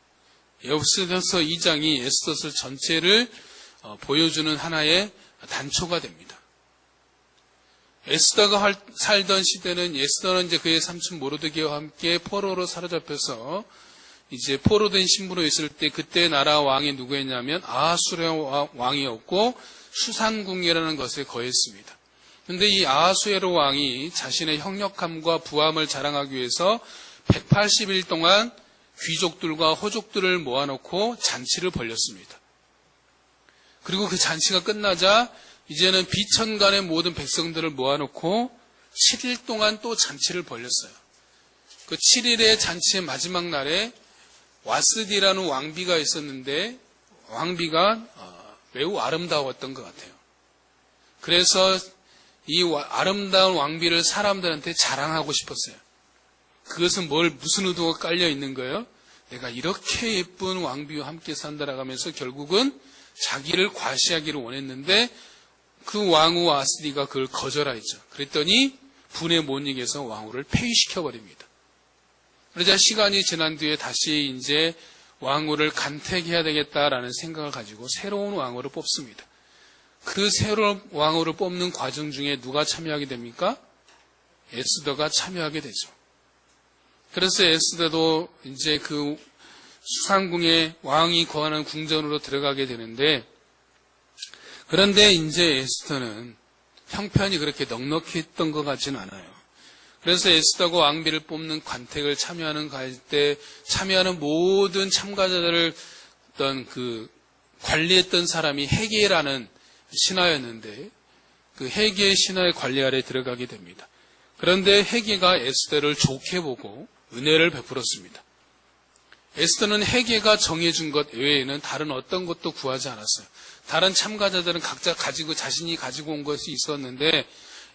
에스더서 2장이 에스더서 전체를 보여주는 하나의 단초가 됩니다. 에스더가 살던 시대는 에스더는 이제 그의 삼촌 모르드게와 함께 포로로 사로잡혀서 이제 포로된 신부로 있을 때 그때 나라 왕이 누구였냐면 아하수에로 왕이었고 수산궁이라는 것에 거했습니다. 그런데 이 아하수에로 왕이 자신의 형력함과 부함을 자랑하기 위해서 180일 동안 귀족들과 호족들을 모아놓고 잔치를 벌였습니다. 그리고 그 잔치가 끝나자 이제는 비천간의 모든 백성들을 모아놓고 7일 동안 또 잔치를 벌였어요. 그 7일의 잔치의 마지막 날에 와스디라는 왕비가 있었는데 왕비가 매우 아름다웠던 것 같아요. 그래서 이 아름다운 왕비를 사람들한테 자랑하고 싶었어요. 그것은 무슨 의도가 깔려 있는 거예요? 내가 이렇게 예쁜 왕비와 함께 산다라고 하면서 결국은 자기를 과시하기를 원했는데 그 왕후 와스디가 그걸 거절하였죠. 그랬더니 분에 못 이겨서 왕후를 폐위시켜버립니다. 그러자 시간이 지난 뒤에 다시 이제 왕후를 간택해야 되겠다라는 생각을 가지고 새로운 왕후를 뽑습니다. 그 새로운 왕후를 뽑는 과정 중에 누가 참여하게 됩니까? 에스더가 참여하게 되죠. 그래서 에스더도 이제 그 수상궁에 왕이 거하는 궁전으로 들어가게 되는데 그런데 이제 에스더는 형편이 그렇게 넉넉했던 것 같지는 않아요. 그래서 에스더가 왕비를 뽑는 관택을 참여하는 때 참여하는 모든 참가자들을 어떤 그 관리했던 사람이 헤게라는 신하였는데 그 헤게의 신하의 관리 아래 들어가게 됩니다. 그런데 헤게가 에스더를 좋게 보고 은혜를 베풀었습니다. 에스더는 헤게가 정해준 것 외에는 다른 어떤 것도 구하지 않았어요. 다른 참가자들은 각자 자신이 가지고 온 것이 있었는데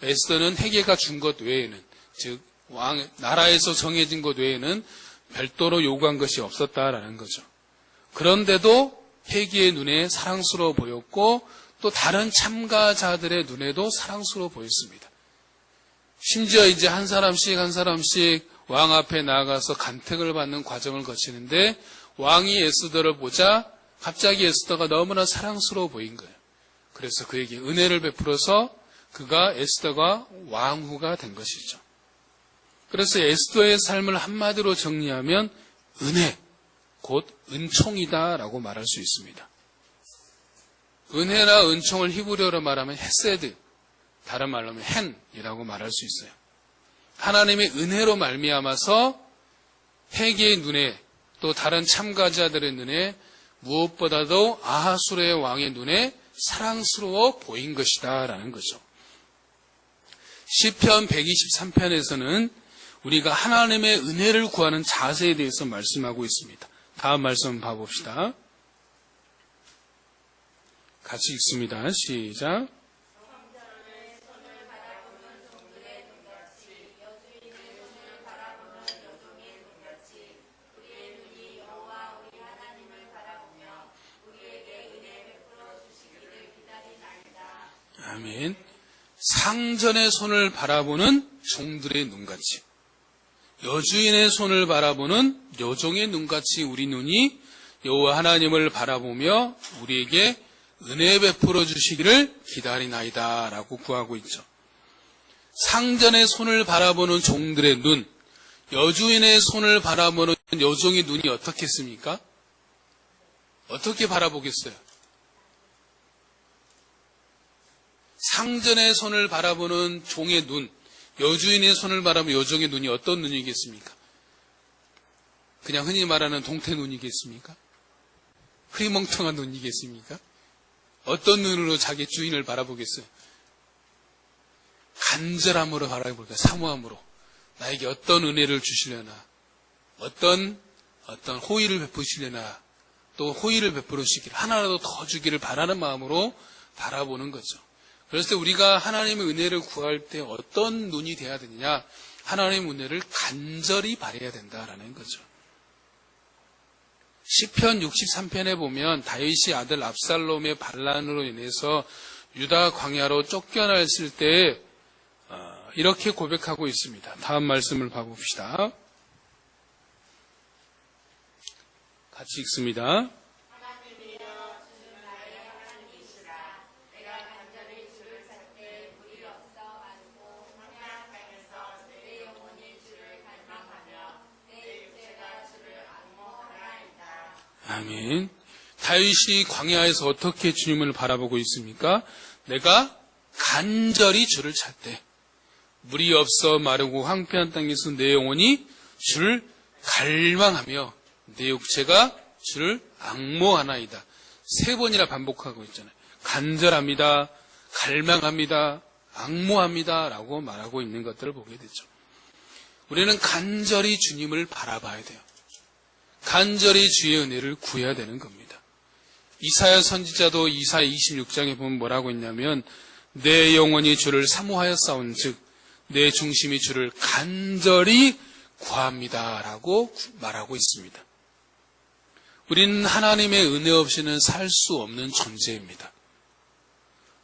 에스더는 헤게가 준 것 외에는 즉 나라에서 정해진 것 외에는 별도로 요구한 것이 없었다라는 거죠. 그런데도 헤게의 눈에 사랑스러워 보였고 또 다른 참가자들의 눈에도 사랑스러워 보였습니다. 심지어 이제 한 사람씩 왕 앞에 나아가서 간택을 받는 과정을 거치는데 왕이 에스더를 보자 갑자기 에스더가 너무나 사랑스러워 보인 거예요. 그래서 그에게 은혜를 베풀어서 에스더가 왕후가 된 것이죠. 그래서 에스더의 삶을 한마디로 정리하면 은혜, 곧 은총이다라고 말할 수 있습니다. 은혜나 은총을 히브리어로 말하면 헤세드, 다른 말로 하면 hen이라고 말할 수 있어요. 하나님의 은혜로 말미암아서 헤게의 눈에 또 다른 참가자들의 눈에 무엇보다도 아하수르의 왕의 눈에 사랑스러워 보인 것이다 라는 거죠. 시편 123편에서는 우리가 하나님의 은혜를 구하는 자세에 대해서 말씀하고 있습니다. 다음 말씀 봐봅시다. 같이 읽습니다. 시작. 아멘. 상전의 손을 바라보는 종들의 눈같이, 여주인의 손을 바라보는 여종의 눈같이 우리 눈이 여호와 하나님을 바라보며 우리에게 은혜 베풀어 주시기를 기다리나이다 라고 구하고 있죠. 상전의 손을 바라보는 종들의 눈, 여주인의 손을 바라보는 여종의 눈이 어떻겠습니까? 어떻게 바라보겠어요? 상전의 손을 바라보는 종의 눈, 여주인의 손을 바라보는 여종의 눈이 어떤 눈이겠습니까? 그냥 흔히 말하는 동태 눈이겠습니까? 흐리멍텅한 눈이겠습니까? 어떤 눈으로 자기 주인을 바라보겠어요? 간절함으로 바라볼까요? 사모함으로. 나에게 어떤 은혜를 주시려나, 어떤 호의를 베푸시려나, 또 호의를 베풀어 주시기를, 하나라도 더 주기를 바라는 마음으로 바라보는 거죠. 그래서 우리가 하나님의 은혜를 구할 때 어떤 눈이 돼야 되느냐? 하나님의 은혜를 간절히 바라야 된다라는 거죠. 시편 63편에 보면 다윗이 아들 압살롬의 반란으로 인해서 유다 광야로 쫓겨났을 때 이렇게 고백하고 있습니다. 다음 말씀을 봐봅시다. 같이 읽습니다. 아멘. 다윗이 광야에서 어떻게 주님을 바라보고 있습니까? 내가 간절히 주를 찾되 물이 없어 마르고 황폐한 땅에서 내 영혼이 주를 갈망하며 내 육체가 주를 앙모하나이다. 3번이나 반복하고 있잖아요. 간절합니다. 갈망합니다. 앙모합니다. 라고 말하고 있는 것들을 보게 되죠. 우리는 간절히 주님을 바라봐야 돼요. 간절히 주의 은혜를 구해야 되는 겁니다. 이사야 선지자도 이사야 26장에 보면 뭐라고 있냐면 내 영혼이 주를 사모하였사온즉 내 중심이 주를 간절히 구합니다 라고 말하고 있습니다. 우리는 하나님의 은혜 없이는 살 수 없는 존재입니다.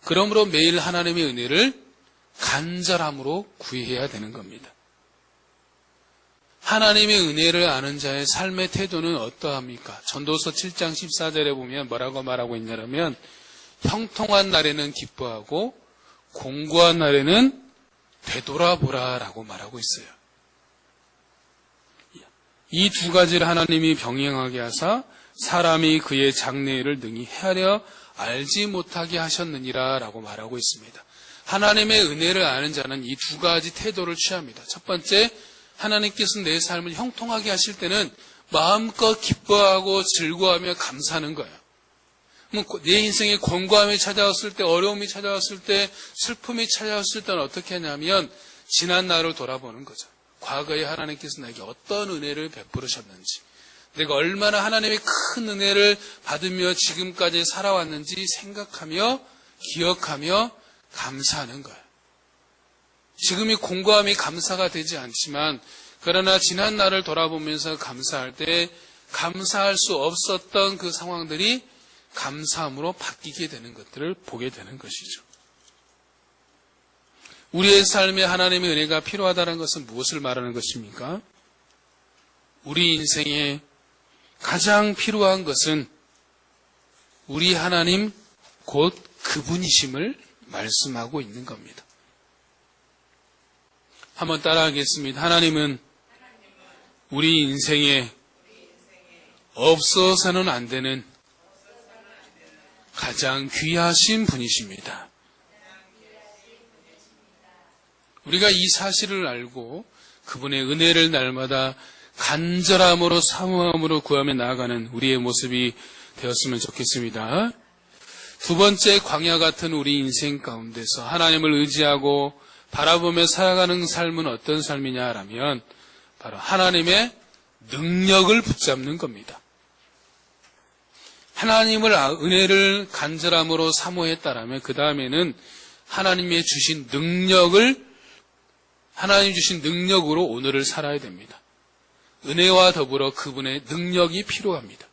그러므로 매일 하나님의 은혜를 간절함으로 구해야 되는 겁니다. 하나님의 은혜를 아는 자의 삶의 태도는 어떠합니까? 전도서 7장 14절에 보면 뭐라고 말하고 있냐면 형통한 날에는 기뻐하고 공고한 날에는 되돌아보라 라고 말하고 있어요. 이 2가지를 하나님이 병행하게 하사 사람이 그의 장래일을 능히 헤아려 알지 못하게 하셨느니라 라고 말하고 있습니다. 하나님의 은혜를 아는 자는 이 2가지 태도를 취합니다. 첫 번째, 하나님께서 내 삶을 형통하게 하실 때는 마음껏 기뻐하고 즐거워하며 감사하는 거예요. 내 인생에 권고함이 찾아왔을 때, 어려움이 찾아왔을 때, 슬픔이 찾아왔을 때는 어떻게 하냐면 지난 날을 돌아보는 거죠. 과거에 하나님께서 나에게 어떤 은혜를 베풀으셨는지, 내가 얼마나 하나님의 큰 은혜를 받으며 지금까지 살아왔는지 생각하며 기억하며 감사하는 거예요. 지금이 공고함이 감사가 되지 않지만 그러나 지난 날을 돌아보면서 감사할 때 감사할 수 없었던 그 상황들이 감사함으로 바뀌게 되는 것들을 보게 되는 것이죠. 우리의 삶에 하나님의 은혜가 필요하다는 것은 무엇을 말하는 것입니까? 우리 인생에 가장 필요한 것은 우리 하나님 곧 그분이심을 말씀하고 있는 겁니다. 한번 따라하겠습니다. 하나님은 우리 인생에 없어서는 안 되는 가장 귀하신 분이십니다. 우리가 이 사실을 알고 그분의 은혜를 날마다 간절함으로 사모함으로 구하며 나아가는 우리의 모습이 되었으면 좋겠습니다. 2번째, 광야 같은 우리 인생 가운데서 하나님을 의지하고 바라보며 살아가는 삶은 어떤 삶이냐라면 바로 하나님의 능력을 붙잡는 겁니다. 하나님을 은혜를 간절함으로 사모했다라면 그 다음에는 하나님이 주신 하나님 주신 능력으로 오늘을 살아야 됩니다. 은혜와 더불어 그분의 능력이 필요합니다.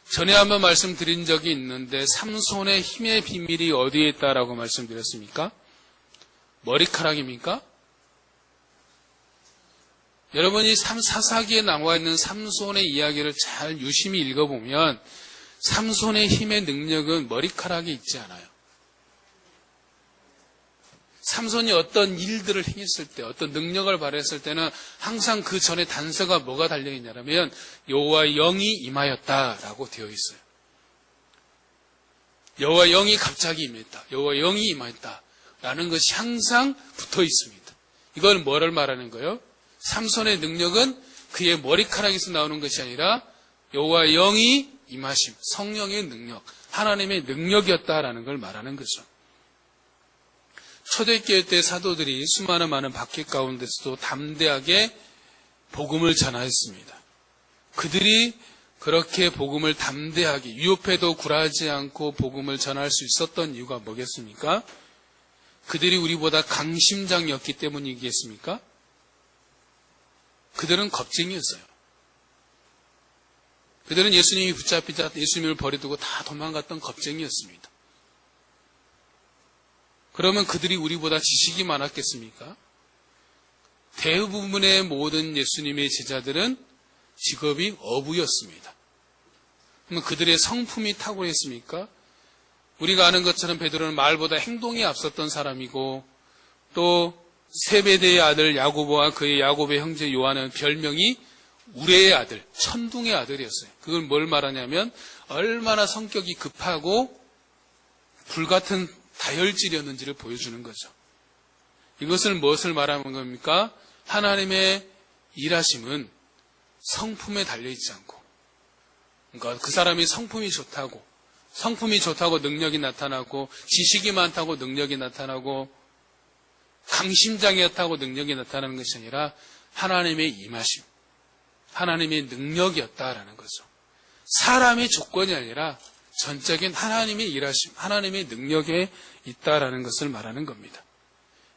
전에 한번 말씀드린 적이 있는데 삼손의 힘의 비밀이 어디에 있다라고 말씀드렸습니까? 머리카락입니까? 여러분이 사사기에 나와 있는 삼손의 이야기를 잘 유심히 읽어보면 삼손의 힘의 능력은 머리카락에 있지 않아요. 삼손이 어떤 일들을 행했을 때, 어떤 능력을 발휘했을 때는 항상 그 전에 단서가 뭐가 달려있냐면 여호와의 영이 임하였다라고 되어 있어요. 여호와의 영이 갑자기 임했다. 여호와의 영이 임하였다라는 것이 항상 붙어 있습니다. 이건 뭐를 말하는 거예요? 삼손의 능력은 그의 머리카락에서 나오는 것이 아니라 여호와의 영이 임하심, 성령의 능력, 하나님의 능력이었다라는 걸 말하는 거죠. 초대교회 때 사도들이 수많은 많은 박해 가운데서도 담대하게 복음을 전하였습니다. 그들이 그렇게 복음을 담대하게 유혹해도 굴하지 않고 복음을 전할 수 있었던 이유가 뭐겠습니까? 그들이 우리보다 강심장이었기 때문이겠습니까? 그들은 겁쟁이였어요. 그들은 예수님이 붙잡히자 예수님을 버려두고 다 도망갔던 겁쟁이였습니다. 그러면 그들이 우리보다 지식이 많았겠습니까? 대부분의 모든 예수님의 제자들은 직업이 어부였습니다. 그러면 그들의 성품이 탁월했습니까? 우리가 아는 것처럼 베드로는 말보다 행동이 앞섰던 사람이고 또 세베대의 아들 야고보와 그의 야고보의 형제 요한은 별명이 우레의 아들, 천둥의 아들이었어요. 그걸 뭘 말하냐면 얼마나 성격이 급하고 불같은 다혈질이었는지를 보여주는 거죠. 이것을 무엇을 말하는 겁니까? 하나님의 일하심은 성품에 달려있지 않고, 그러니까 그 사람이 성품이 좋다고 능력이 나타나고, 지식이 많다고 능력이 나타나고, 강심장이었다고 능력이 나타나는 것이 아니라 하나님의 임하심, 하나님의 능력이었다라는 거죠. 사람의 조건이 아니라 전적인 하나님의 일하심, 하나님의 능력에 있다라는 것을 말하는 겁니다.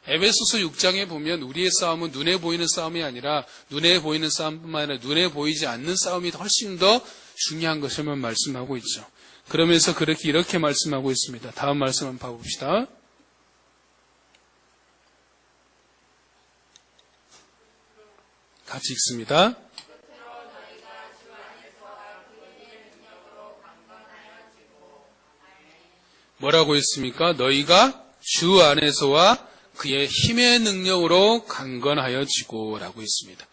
에베소서 6장에 보면 우리의 싸움은 눈에 보이는 싸움이 아니라 눈에 보이는 싸움뿐만 아니라 눈에 보이지 않는 싸움이 훨씬 더 중요한 것을 말씀하고 있죠. 그러면서 이렇게 말씀하고 있습니다. 다음 말씀 한번 봐봅시다. 같이 읽습니다. 뭐라고 했습니까? 너희가 주 안에서와 그의 힘의 능력으로 강건하여지고 라고 했습니다.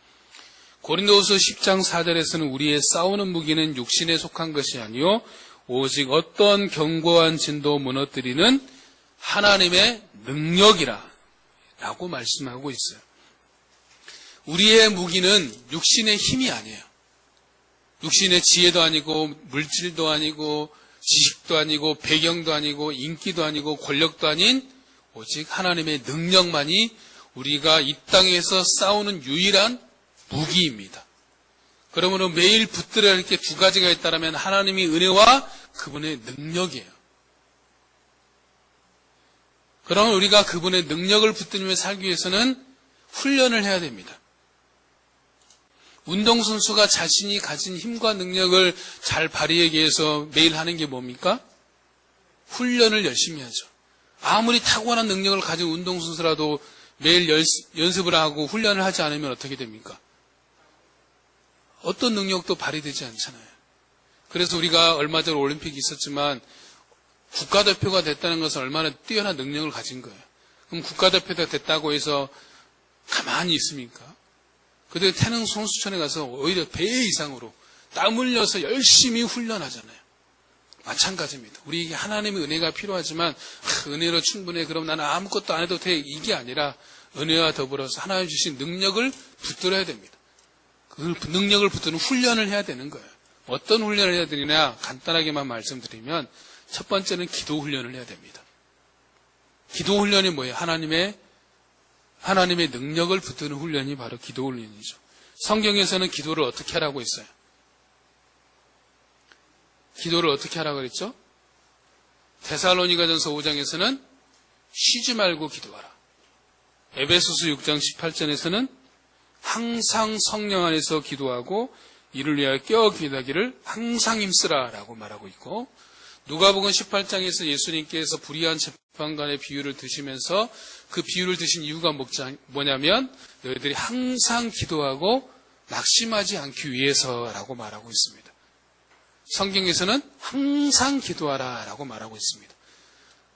고린도후서 10장 4절에서는 우리의 싸우는 무기는 육신에 속한 것이 아니요 오직 어떤 견고한 진도 무너뜨리는 하나님의 능력이라 라고 말씀하고 있어요. 우리의 무기는 육신의 힘이 아니에요. 육신의 지혜도 아니고 물질도 아니고 지식도 아니고 배경도 아니고 인기도 아니고 권력도 아닌 오직 하나님의 능력만이 우리가 이 땅에서 싸우는 유일한 무기입니다. 그러므로 매일 붙들어야 할 게 두 가지가 있다면 하나님의 은혜와 그분의 능력이에요. 그러면 우리가 그분의 능력을 붙들며 살기 위해서는 훈련을 해야 됩니다. 운동선수가 자신이 가진 힘과 능력을 잘 발휘하기 위해서 매일 하는 게 뭡니까? 훈련을 열심히 하죠. 아무리 탁월한 능력을 가진 운동선수라도 매일 연습을 하고 훈련을 하지 않으면 어떻게 됩니까? 어떤 능력도 발휘되지 않잖아요. 그래서 우리가 얼마 전 올림픽이 있었지만 국가대표가 됐다는 것은 얼마나 뛰어난 능력을 가진 거예요. 그럼 국가대표가 됐다고 해서 가만히 있습니까? 그들 태릉 선수촌에 가서 오히려 배 이상으로 땀 흘려서 열심히 훈련하잖아요. 마찬가지입니다. 우리에게 하나님의 은혜가 필요하지만 은혜로 충분해. 그럼 나는 아무것도 안 해도 돼. 이게 아니라 은혜와 더불어서 하나님 주신 능력을 붙들어야 됩니다. 그 능력을 붙드는 훈련을 해야 되는 거예요. 어떤 훈련을 해야 되느냐? 간단하게만 말씀드리면 첫 번째는 기도 훈련을 해야 됩니다. 기도 훈련이 뭐예요? 하나님의 능력을 붙드는 훈련이 바로 기도 훈련이죠. 성경에서는 기도를 어떻게 하라고 했어요? 기도를 어떻게 하라고 그랬죠? 데살로니가전서 5장에서는 쉬지 말고 기도하라. 에베소서 6장 18절에서는 항상 성령 안에서 기도하고 이를 위하여 깨어 기도하기를 항상 힘쓰라 라고 말하고 있고, 누가복음 18장에서 예수님께서 불의한 재판관의 비유를 드시면서 그 비유를 드신 이유가 뭐냐면 너희들이 항상 기도하고 낙심하지 않기 위해서라고 말하고 있습니다. 성경에서는 항상 기도하라 라고 말하고 있습니다.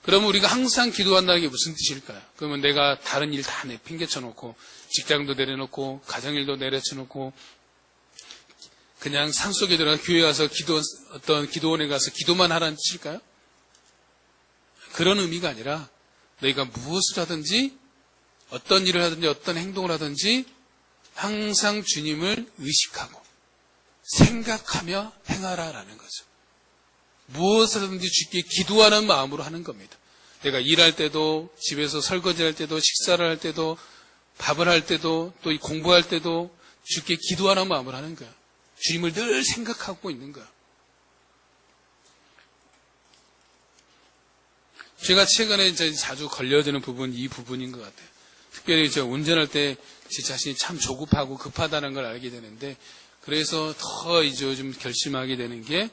그러면 우리가 항상 기도한다는 게 무슨 뜻일까요? 그러면 내가 다른 일 다 핑계쳐놓고 직장도 내려놓고 가정일도 내려쳐놓고 그냥 산속에 들어가 교회 가서 어떤 기도원에 가서 기도만 하라는 뜻일까요? 그런 의미가 아니라 너희가 무엇을 하든지 어떤 일을 하든지 어떤 행동을 하든지 항상 주님을 의식하고 생각하며 행하라라는 거죠. 무엇을 하든지 주께 기도하는 마음으로 하는 겁니다. 내가 일할 때도 집에서 설거지할 때도 식사를 할 때도 밥을 할 때도 또 공부할 때도 주께 기도하는 마음으로 하는 거야. 주님을 늘 생각하고 있는 거야. 제가 최근에 이제 자주 걸려드는 부분, 이 부분인 것 같아요. 특별히 제가 운전할 때 제 자신이 참 조급하고 급하다는 걸 알게 되는데, 그래서 더 이제 요즘 결심하게 되는 게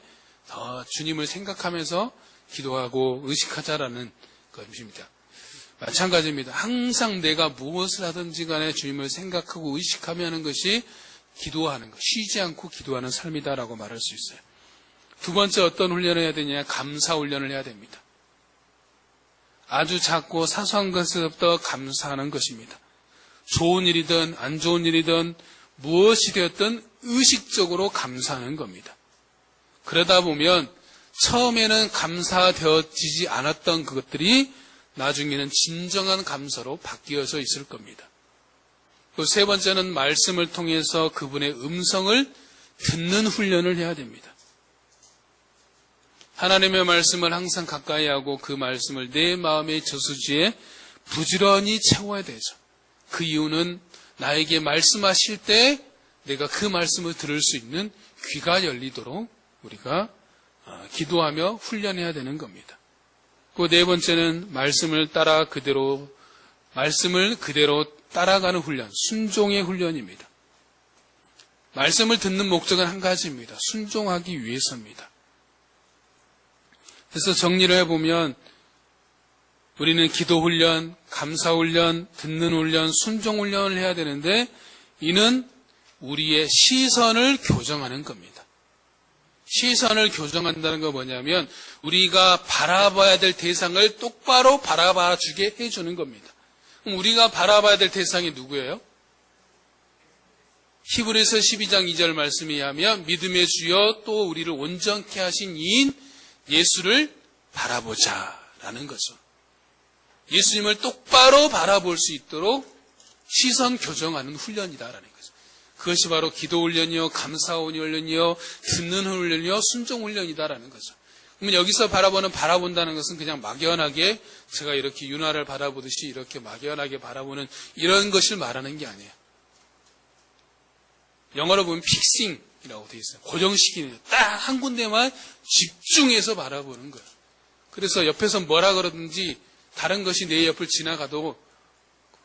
더 주님을 생각하면서 기도하고 의식하자라는 것입니다. 마찬가지입니다. 항상 내가 무엇을 하든지 간에 주님을 생각하고 의식하며 하는 것이 기도하는 것, 쉬지 않고 기도하는 삶이다라고 말할 수 있어요. 두 번째 어떤 훈련을 해야 되냐? 감사 훈련을 해야 됩니다. 아주 작고 사소한 것에서부터 감사하는 것입니다. 좋은 일이든 안 좋은 일이든 무엇이 되었든 의식적으로 감사하는 겁니다. 그러다 보면 처음에는 감사되어지지 않았던 그것들이 나중에는 진정한 감사로 바뀌어져 있을 겁니다. 또 세 번째는 말씀을 통해서 그분의 음성을 듣는 훈련을 해야 됩니다. 하나님의 말씀을 항상 가까이 하고 그 말씀을 내 마음의 저수지에 부지런히 채워야 되죠. 그 이유는 나에게 말씀하실 때 내가 그 말씀을 들을 수 있는 귀가 열리도록 우리가 기도하며 훈련해야 되는 겁니다. 그 네 번째는 말씀을 그대로 따라가는 훈련, 순종의 훈련입니다. 말씀을 듣는 목적은 한 가지입니다. 순종하기 위해서입니다. 그래서 정리를 해보면 우리는 기도 훈련, 감사 훈련, 듣는 훈련, 순종 훈련을 해야 되는데 이는 우리의 시선을 교정하는 겁니다. 시선을 교정한다는 건 뭐냐면 우리가 바라봐야 될 대상을 똑바로 바라봐 주게 해주는 겁니다. 그럼 우리가 바라봐야 될 대상이 누구예요? 히브리서 12장 2절 말씀에 의하면 믿음의 주여 또 우리를 온전케 하신 이인 예수를 바라보자라는 거죠. 예수님을 똑바로 바라볼 수 있도록 시선 교정하는 훈련이다라는 거죠. 그것이 바로 기도 훈련이요, 감사 훈련이요, 듣는 훈련이요, 순종 훈련이다라는 거죠. 그러면 여기서 바라본다는 것은 그냥 막연하게 제가 이렇게 윤활을 바라보듯이 이렇게 막연하게 바라보는 이런 것을 말하는 게 아니에요. 영어로 보면 픽싱이라고 되어 있어요. 고정시키는 딱 한 군데만 집중해서 바라보는 거예요. 그래서 옆에서 뭐라 그러든지 다른 것이 내 옆을 지나가도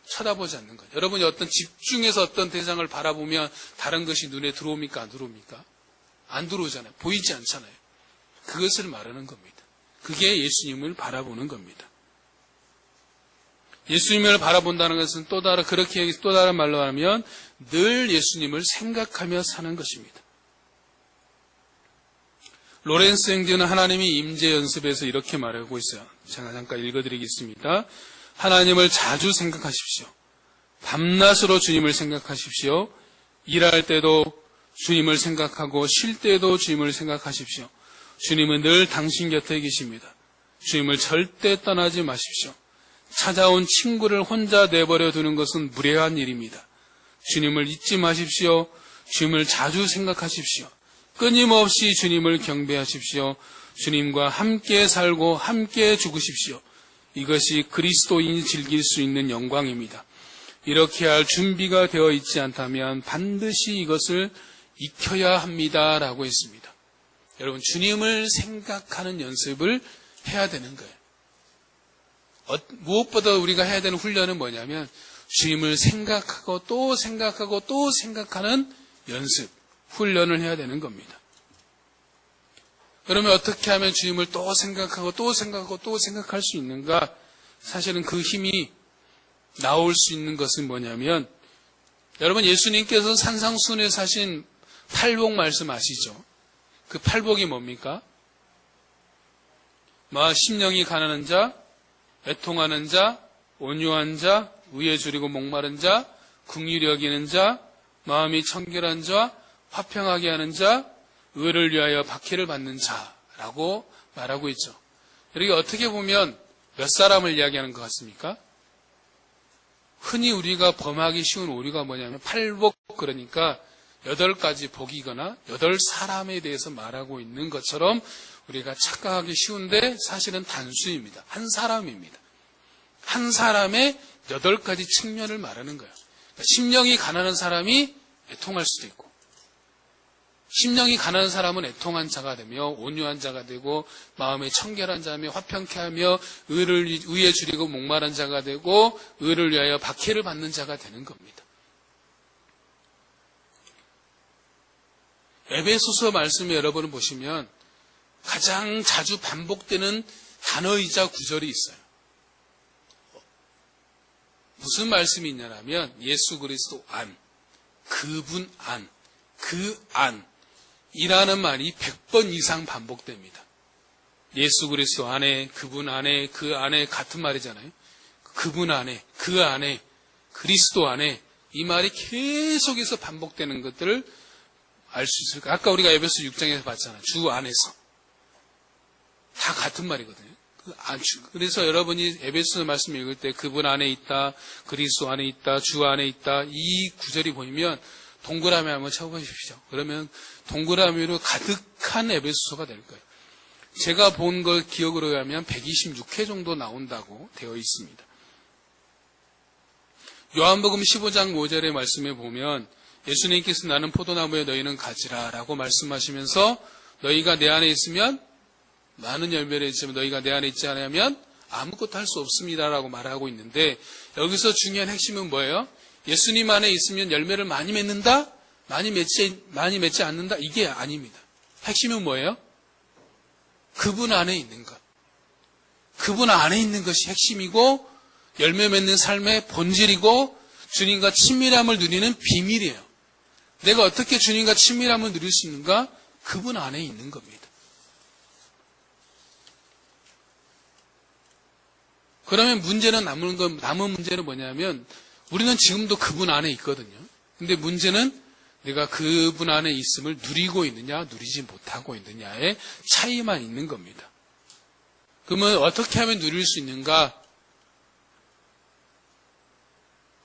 쳐다보지 않는 거예요. 여러분이 어떤 집중해서 어떤 대상을 바라보면 다른 것이 눈에 들어옵니까? 안 들어옵니까? 안 들어오잖아요. 보이지 않잖아요. 그것을 말하는 겁니다. 그게 예수님을 바라보는 겁니다. 예수님을 바라본다는 것은 또 다른 말로 하면 늘 예수님을 생각하며 사는 것입니다. 로렌스 형제는 하나님의 임재 연습에서 이렇게 말하고 있어요. 제가 잠깐 읽어드리겠습니다. 하나님을 자주 생각하십시오. 밤낮으로 주님을 생각하십시오. 일할 때도 주님을 생각하고 쉴 때도 주님을 생각하십시오. 주님은 늘 당신 곁에 계십니다. 주님을 절대 떠나지 마십시오. 찾아온 친구를 혼자 내버려 두는 것은 무례한 일입니다. 주님을 잊지 마십시오. 주님을 자주 생각하십시오. 끊임없이 주님을 경배하십시오. 주님과 함께 살고 함께 죽으십시오. 이것이 그리스도인이 즐길 수 있는 영광입니다. 이렇게 할 준비가 되어 있지 않다면 반드시 이것을 익혀야 합니다. 라고 했습니다. 여러분, 주님을 생각하는 연습을 해야 되는 거예요. 무엇보다 우리가 해야 되는 훈련은 뭐냐면 주님을 생각하고 또 생각하고 또 생각하는 연습, 훈련을 해야 되는 겁니다. 그러면 어떻게 하면 주님을 또 생각하고 또 생각하고 또 생각할 수 있는가? 사실은 그 힘이 나올 수 있는 것은 뭐냐면 여러분, 예수님께서 산상수훈에 사신 팔복 말씀 아시죠? 그 팔복이 뭡니까? 심령이 가난한 자, 애통하는 자, 온유한 자, 의에 줄이고 목마른 자, 긍휼히 여기는 자, 마음이 청결한 자, 화평하게 하는 자, 의를 위하여 박해를 받는 자라고 말하고 있죠. 이렇게 어떻게 보면 몇 사람을 이야기하는 것 같습니까? 흔히 우리가 범하기 쉬운 오류가 뭐냐면 팔복, 그러니까 8가지 복이거나 8사람에 대해서 말하고 있는 것처럼 우리가 착각하기 쉬운데 사실은 단수입니다. 한 사람입니다. 한 사람의 8가지 측면을 말하는 거예요. 그러니까 심령이 가난한 사람이 애통할 수도 있고, 심령이 가난한 사람은 애통한 자가 되며 온유한 자가 되고, 마음에 청결한 자며 화평케 하며 의에 줄이고 목마른 자가 되고, 의를 위하여 박해를 받는 자가 되는 겁니다. 에베소서 말씀에 여러분 보시면 가장 자주 반복되는 단어이자 구절이 있어요. 무슨 말씀이 있냐면 예수 그리스도 안, 그분 안, 그 안이라는 말이 100번 이상 반복됩니다. 예수 그리스도 안에, 그분 안에, 그 안에 같은 말이잖아요. 그분 안에, 그 안에, 그리스도 안에 이 말이 계속해서 반복되는 것들을 알 수 있을까? 아까 우리가 에베소 6장에서 봤잖아요. 주 안에서. 다 같은 말이거든요. 그래서 여러분이 에베소 말씀 읽을 때 그분 안에 있다, 그리스도 안에 있다, 주 안에 있다 이 구절이 보이면 동그라미 한번 쳐보십시오. 그러면 동그라미로 가득한 에베소서가 될 거예요. 제가 본 걸 기억으로 하면 126회 정도 나온다고 되어 있습니다. 요한복음 15장 5절의 말씀에 보면 예수님께서 나는 포도나무에 너희는 가지라 라고 말씀하시면서 너희가 내 안에 있으면 많은 열매를 맺지만 너희가 내 안에 있지 않으면 아무것도 할 수 없습니다 라고 말하고 있는데 여기서 중요한 핵심은 뭐예요? 예수님 안에 있으면 열매를 많이 맺는다? 많이 맺지 않는다? 이게 아닙니다. 핵심은 뭐예요? 그분 안에 있는 것. 그분 안에 있는 것이 핵심이고 열매 맺는 삶의 본질이고 주님과 친밀함을 누리는 비밀이에요. 내가 어떻게 주님과 친밀함을 누릴 수 있는가? 그분 안에 있는 겁니다. 그러면 남은 문제는 뭐냐면 우리는 지금도 그분 안에 있거든요. 근데 문제는 내가 그분 안에 있음을 누리고 있느냐, 누리지 못하고 있느냐의 차이만 있는 겁니다. 그러면 어떻게 하면 누릴 수 있는가?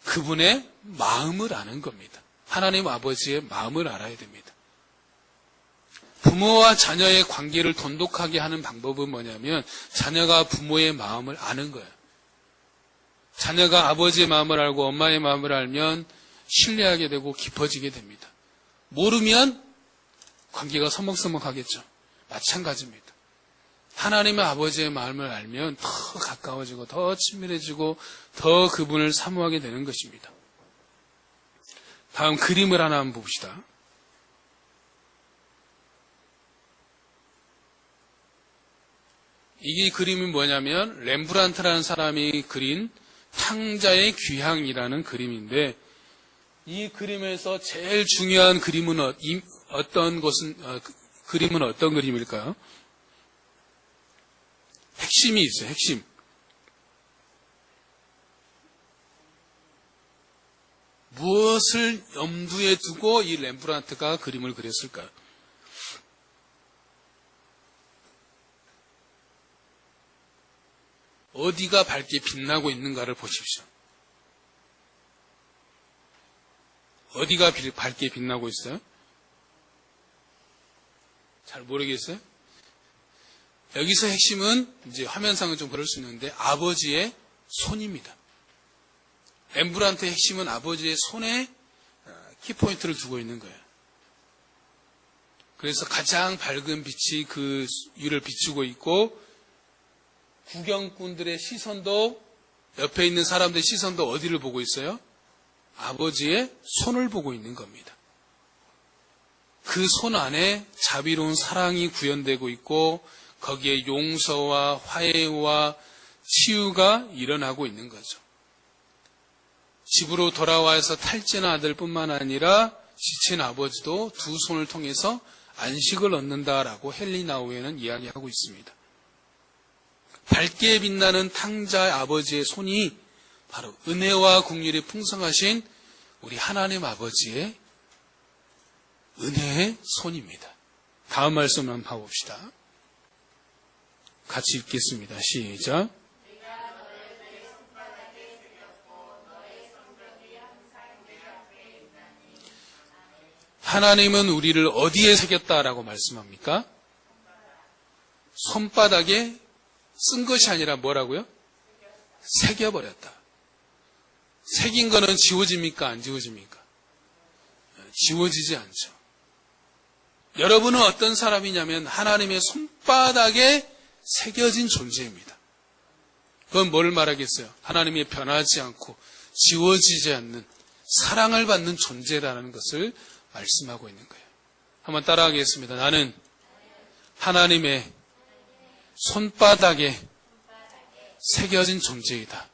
그분의 마음을 아는 겁니다. 하나님 아버지의 마음을 알아야 됩니다. 부모와 자녀의 관계를 돈독하게 하는 방법은 뭐냐면 자녀가 부모의 마음을 아는 거예요. 자녀가 아버지의 마음을 알고 엄마의 마음을 알면 신뢰하게 되고 깊어지게 됩니다. 모르면 관계가 서먹서먹하겠죠. 마찬가지입니다. 하나님의 아버지의 마음을 알면 더 가까워지고 더 친밀해지고 더 그분을 사모하게 되는 것입니다. 다음 그림을 하나 한번 봅시다. 이 그림이 뭐냐면 렘브란트라는 사람이 그린 탕자의 귀향이라는 그림인데 이 그림에서 제일 중요한 그림은 그림은 어떤 그림일까요? 핵심이 있어요. 핵심. 무엇을 염두에 두고 이 렘브란트가 그림을 그렸을까요? 어디가 밝게 빛나고 있는가를 보십시오. 어디가 밝게 빛나고 있어요? 잘 모르겠어요? 여기서 핵심은 이제 화면상은 좀 그럴 수 있는데 아버지의 손입니다. 렘브란트의 핵심은 아버지의 손에 키포인트를 두고 있는 거예요. 그래서 가장 밝은 빛이 그 위를 비추고 있고 구경꾼들의 시선도 옆에 있는 사람들의 시선도 어디를 보고 있어요? 아버지의 손을 보고 있는 겁니다. 그 손 안에 자비로운 사랑이 구현되고 있고 거기에 용서와 화해와 치유가 일어나고 있는 거죠. 집으로 돌아와서 탈진한 아들뿐만 아니라 지친 아버지도 두 손을 통해서 안식을 얻는다라고 헨리나우에는 이야기하고 있습니다. 밝게 빛나는 탕자의 아버지의 손이 바로 은혜와 긍휼이 풍성하신 우리 하나님 아버지의 은혜의 손입니다. 다음 말씀 한번 봐봅시다. 같이 읽겠습니다. 시작. 하나님은 우리를 어디에 새겼다라고 말씀합니까? 손바닥에 쓴 것이 아니라 뭐라고요? 새겨버렸다. 새긴 거는 지워집니까? 안 지워집니까? 지워지지 않죠. 여러분은 어떤 사람이냐면 하나님의 손바닥에 새겨진 존재입니다. 그건 뭘 말하겠어요? 하나님이 변하지 않고 지워지지 않는 사랑을 받는 존재라는 것을 말씀하고 있는 거예요. 한번 따라하겠습니다. 나는 하나님의 손바닥에 새겨진 존재이다.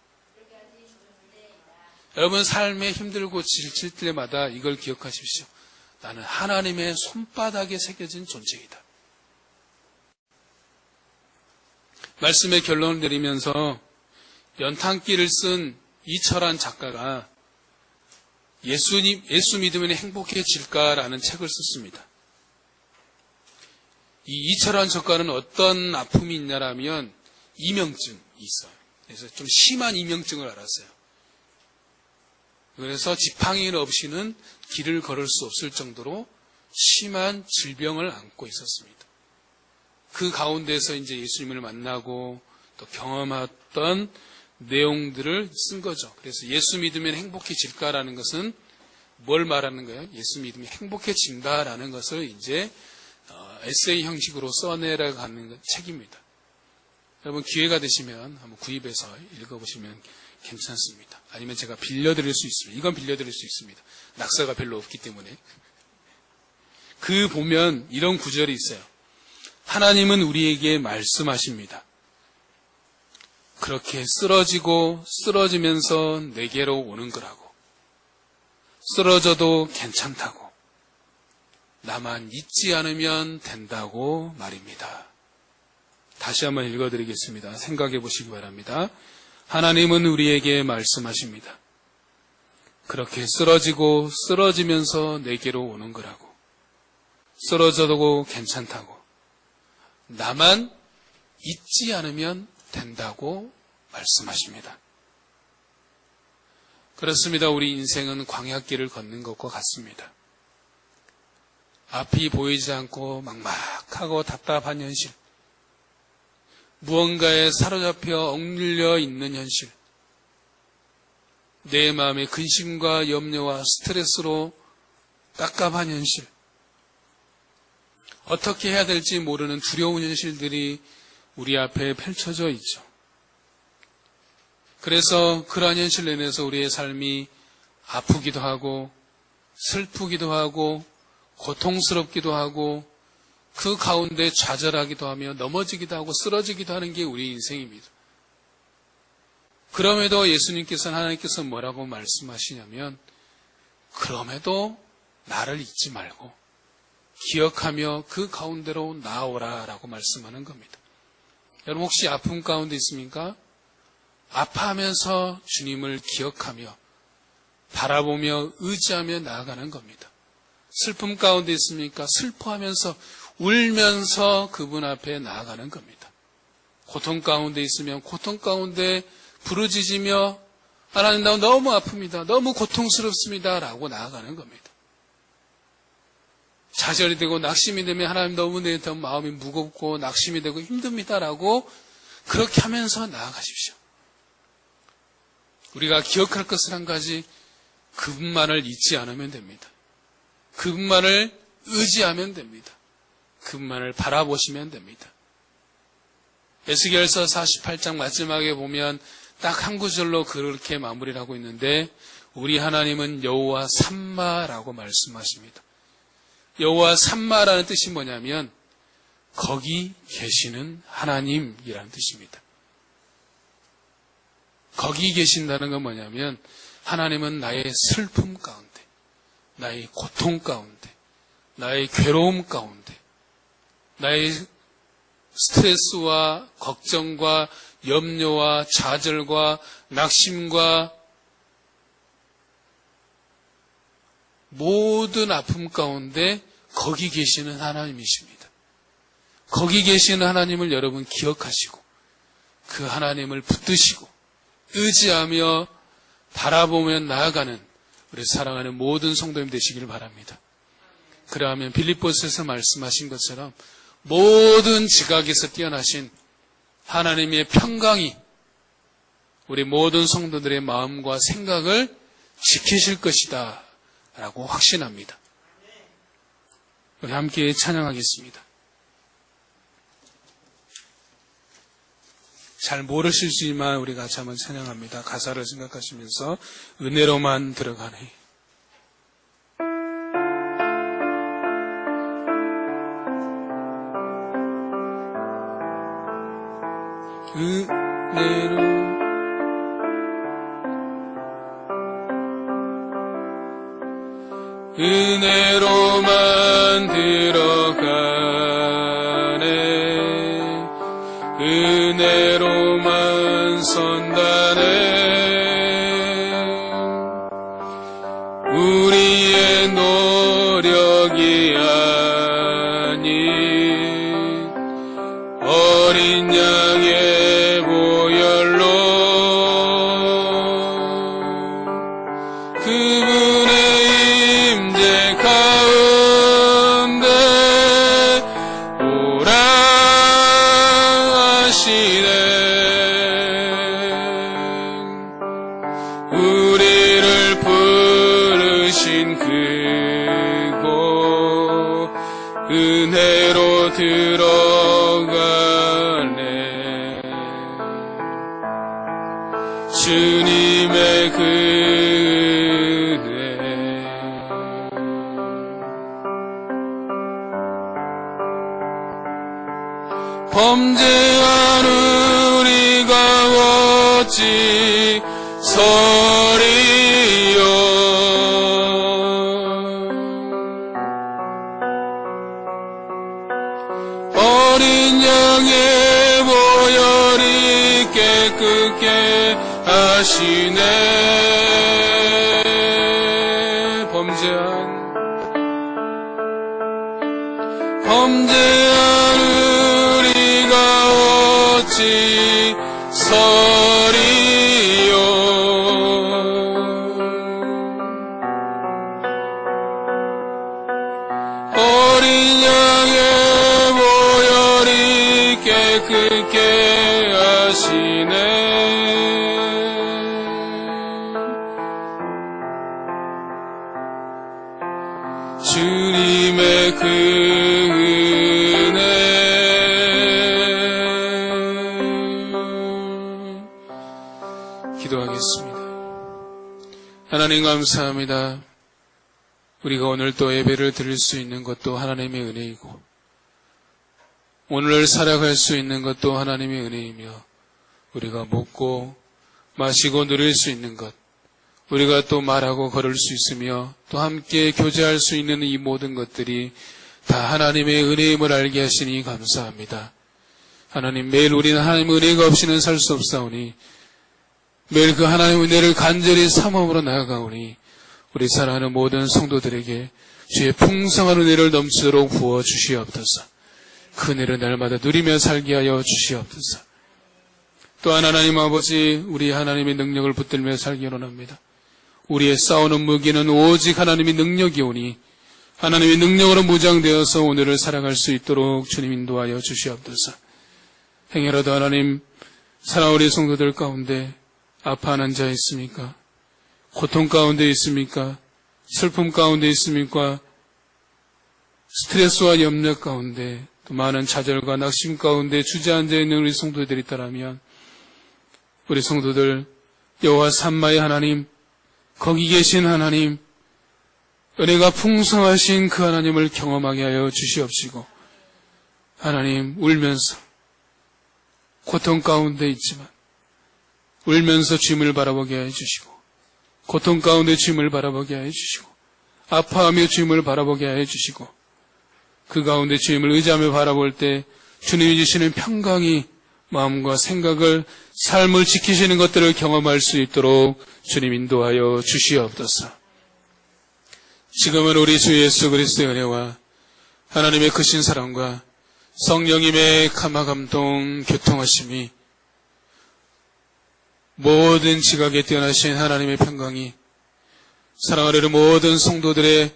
여러분 삶에 힘들고 지칠 때마다 이걸 기억하십시오. 나는 하나님의 손바닥에 새겨진 존재이다. 말씀의 결론을 내리면서 연탄기를 쓴 이철환 작가가 예수 믿으면 행복해질까라는 책을 썼습니다. 이 이철환 작가는 어떤 아픔이 있냐라면 이명증이 있어요. 그래서 좀 심한 이명증을 앓았어요. 그래서 지팡이 없이는 길을 걸을 수 없을 정도로 심한 질병을 안고 있었습니다. 그 가운데서 이제 예수님을 만나고 또 경험했던 내용들을 쓴 거죠. 그래서 예수 믿으면 행복해질까라는 것은 뭘 말하는 거예요? 예수 믿으면 행복해진다라는 것을 이제 에세이 형식으로 써내려가는 책입니다. 여러분 기회가 되시면 한번 구입해서 읽어보시면 괜찮습니다. 아니면 제가 빌려드릴 수 있습니다. 이건 빌려드릴 수 있습니다. 낙서가 별로 없기 때문에. 그 보면 이런 구절이 있어요. 하나님은 우리에게 말씀하십니다. 그렇게 쓰러지고 쓰러지면서 내게로 오는 거라고. 쓰러져도 괜찮다고. 나만 잊지 않으면 된다고 말입니다. 다시 한번 읽어드리겠습니다. 생각해 보시기 바랍니다. 하나님은 우리에게 말씀하십니다. 그렇게 쓰러지고 쓰러지면서 내게로 오는 거라고. 쓰러져도 괜찮다고. 나만 잊지 않으면 된다고 말씀하십니다. 그렇습니다. 우리 인생은 광야길을 걷는 것과 같습니다. 앞이 보이지 않고 막막하고 답답한 현실, 무언가에 사로잡혀 억눌려 있는 현실, 내 마음의 근심과 염려와 스트레스로 깝깝한 현실, 어떻게 해야 될지 모르는 두려운 현실들이 우리 앞에 펼쳐져 있죠. 그래서 그러한 현실 내에서 우리의 삶이 아프기도 하고 슬프기도 하고 고통스럽기도 하고 그 가운데 좌절하기도 하며 넘어지기도 하고 쓰러지기도 하는 게 우리 인생입니다. 그럼에도 예수님께서는 하나님께서 뭐라고 말씀하시냐면 그럼에도 나를 잊지 말고 기억하며 그 가운데로 나아오라 라고 말씀하는 겁니다. 여러분 혹시 아픔 가운데 있습니까? 아파하면서 주님을 기억하며 바라보며 의지하며 나아가는 겁니다. 슬픔 가운데 있습니까? 슬퍼하면서 울면서 그분 앞에 나아가는 겁니다. 고통 가운데 있으면 고통 가운데 부르짖으며 하나님 나 너무 아픕니다. 너무 고통스럽습니다. 라고 나아가는 겁니다. 좌절이 되고 낙심이 되면 하나님 너무 내 마음이 무겁고 낙심이 되고 힘듭니다. 라고 그렇게 하면서 나아가십시오. 우리가 기억할 것은 한 가지, 그분만을 잊지 않으면 됩니다. 그분만을 의지하면 됩니다. 그분만을 바라보시면 됩니다. 에스겔서 48장 마지막에 보면 딱 한 구절로 그렇게 마무리를 하고 있는데 우리 하나님은 여호와 삼마라고 말씀하십니다. 여호와 삼마라는 뜻이 뭐냐면 거기 계시는 하나님이라는 뜻입니다. 거기 계신다는 건 뭐냐면 하나님은 나의 슬픔 가운데, 나의 고통 가운데, 나의 괴로움 가운데, 나의 스트레스와 걱정과 염려와 좌절과 낙심과 모든 아픔 가운데 거기 계시는 하나님이십니다. 거기 계시는 하나님을 여러분 기억하시고 그 하나님을 붙드시고 의지하며 바라보며 나아가는 우리 사랑하는 모든 성도님 되시기를 바랍니다. 그러하면 빌립보서에서 말씀하신 것처럼 모든 지각에서 뛰어나신 하나님의 평강이 우리 모든 성도들의 마음과 생각을 지키실 것이다 라고 확신합니다. 우리 함께 찬양하겠습니다. 잘 모르시지만 우리 같이 한번 찬양합니다. 가사를 생각하시면서 은혜로만 들어가네. 은혜로만 들어가네. 은혜로만 선다네. 우리의 노력이 아닌 어린 양의 보혈로 그분의 임재 가운데 오라 하시네. 우리를 부르신 그곳 은혜로 들어가네. 주님의 그 은혜 범죄한 우리가 어찌 서리요. 어린 양의 보혈이 깨끗게 하시네. 범죄한 우리가 어찌 서리요. 어린 양의 보혈이 깨끗게 하시네. 주님의 그 은혜 기도하겠습니다. 하나님 감사합니다. 우리가 오늘 또 예배를 드릴 수 있는 것도 하나님의 은혜이고 오늘을 살아갈 수 있는 것도 하나님의 은혜이며 우리가 먹고 마시고 누릴 수 있는 것 우리가 또 말하고 걸을 수 있으며 또 함께 교제할 수 있는 이 모든 것들이 다 하나님의 은혜임을 알게 하시니 감사합니다. 하나님 매일 우리는 하나님의 은혜가 없이는 살 수 없사오니 매일 그 하나님의 은혜를 간절히 삼음으로 나아가오니 우리 사랑하는 모든 성도들에게 주의 풍성한 은혜를 넘치도록 부어주시옵소서. 그 은혜를 날마다 누리며 살게 하여 주시옵소서. 또한 하나님 아버지 우리 하나님의 능력을 붙들며 살기 원합니다. 우리의 싸우는 무기는 오직 하나님의 능력이오니 하나님의 능력으로 무장되어서 오늘을 살아갈 수 있도록 주님 인도하여 주시옵소서. 행여라도 하나님 사랑하는 우리 성도들 가운데 아파하는 자 있습니까? 고통 가운데 있습니까? 슬픔 가운데 있습니까? 스트레스와 염려 가운데 또 많은 좌절과 낙심 가운데 주저앉아 있는 우리 성도들이 있다면 우리 성도들 여호와 삼마의 하나님 거기 계신 하나님 은혜가 풍성하신 그 하나님을 경험하게 하여 주시옵시고 하나님 울면서 고통 가운데 있지만 울면서 주님을 바라보게 하여 주시고 고통 가운데 주님을 바라보게 하여 주시고 아파하며 주님을 바라보게 하여 주시고 그 가운데 주님을 의지하며 바라볼 때 주님이 주시는 평강이 마음과 생각을 삶을 지키시는 것들을 경험할 수 있도록 주님 인도하여 주시옵소서. 지금은 우리 주 예수 그리스도의 은혜와 하나님의 크신 사랑과 성령님의 감화감동 교통하심이 모든 지각에 뛰어나신 하나님의 평강이 사랑하는 모든 성도들의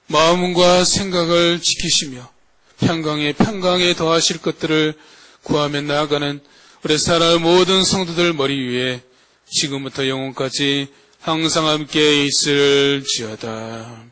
마음과 생각을 지키시며 평강에 더하실 것들을 구하며 나아가는 우리 사랑하는 모든 성도들 머리 위에 지금부터 영원까지 항상 함께 있을지어다.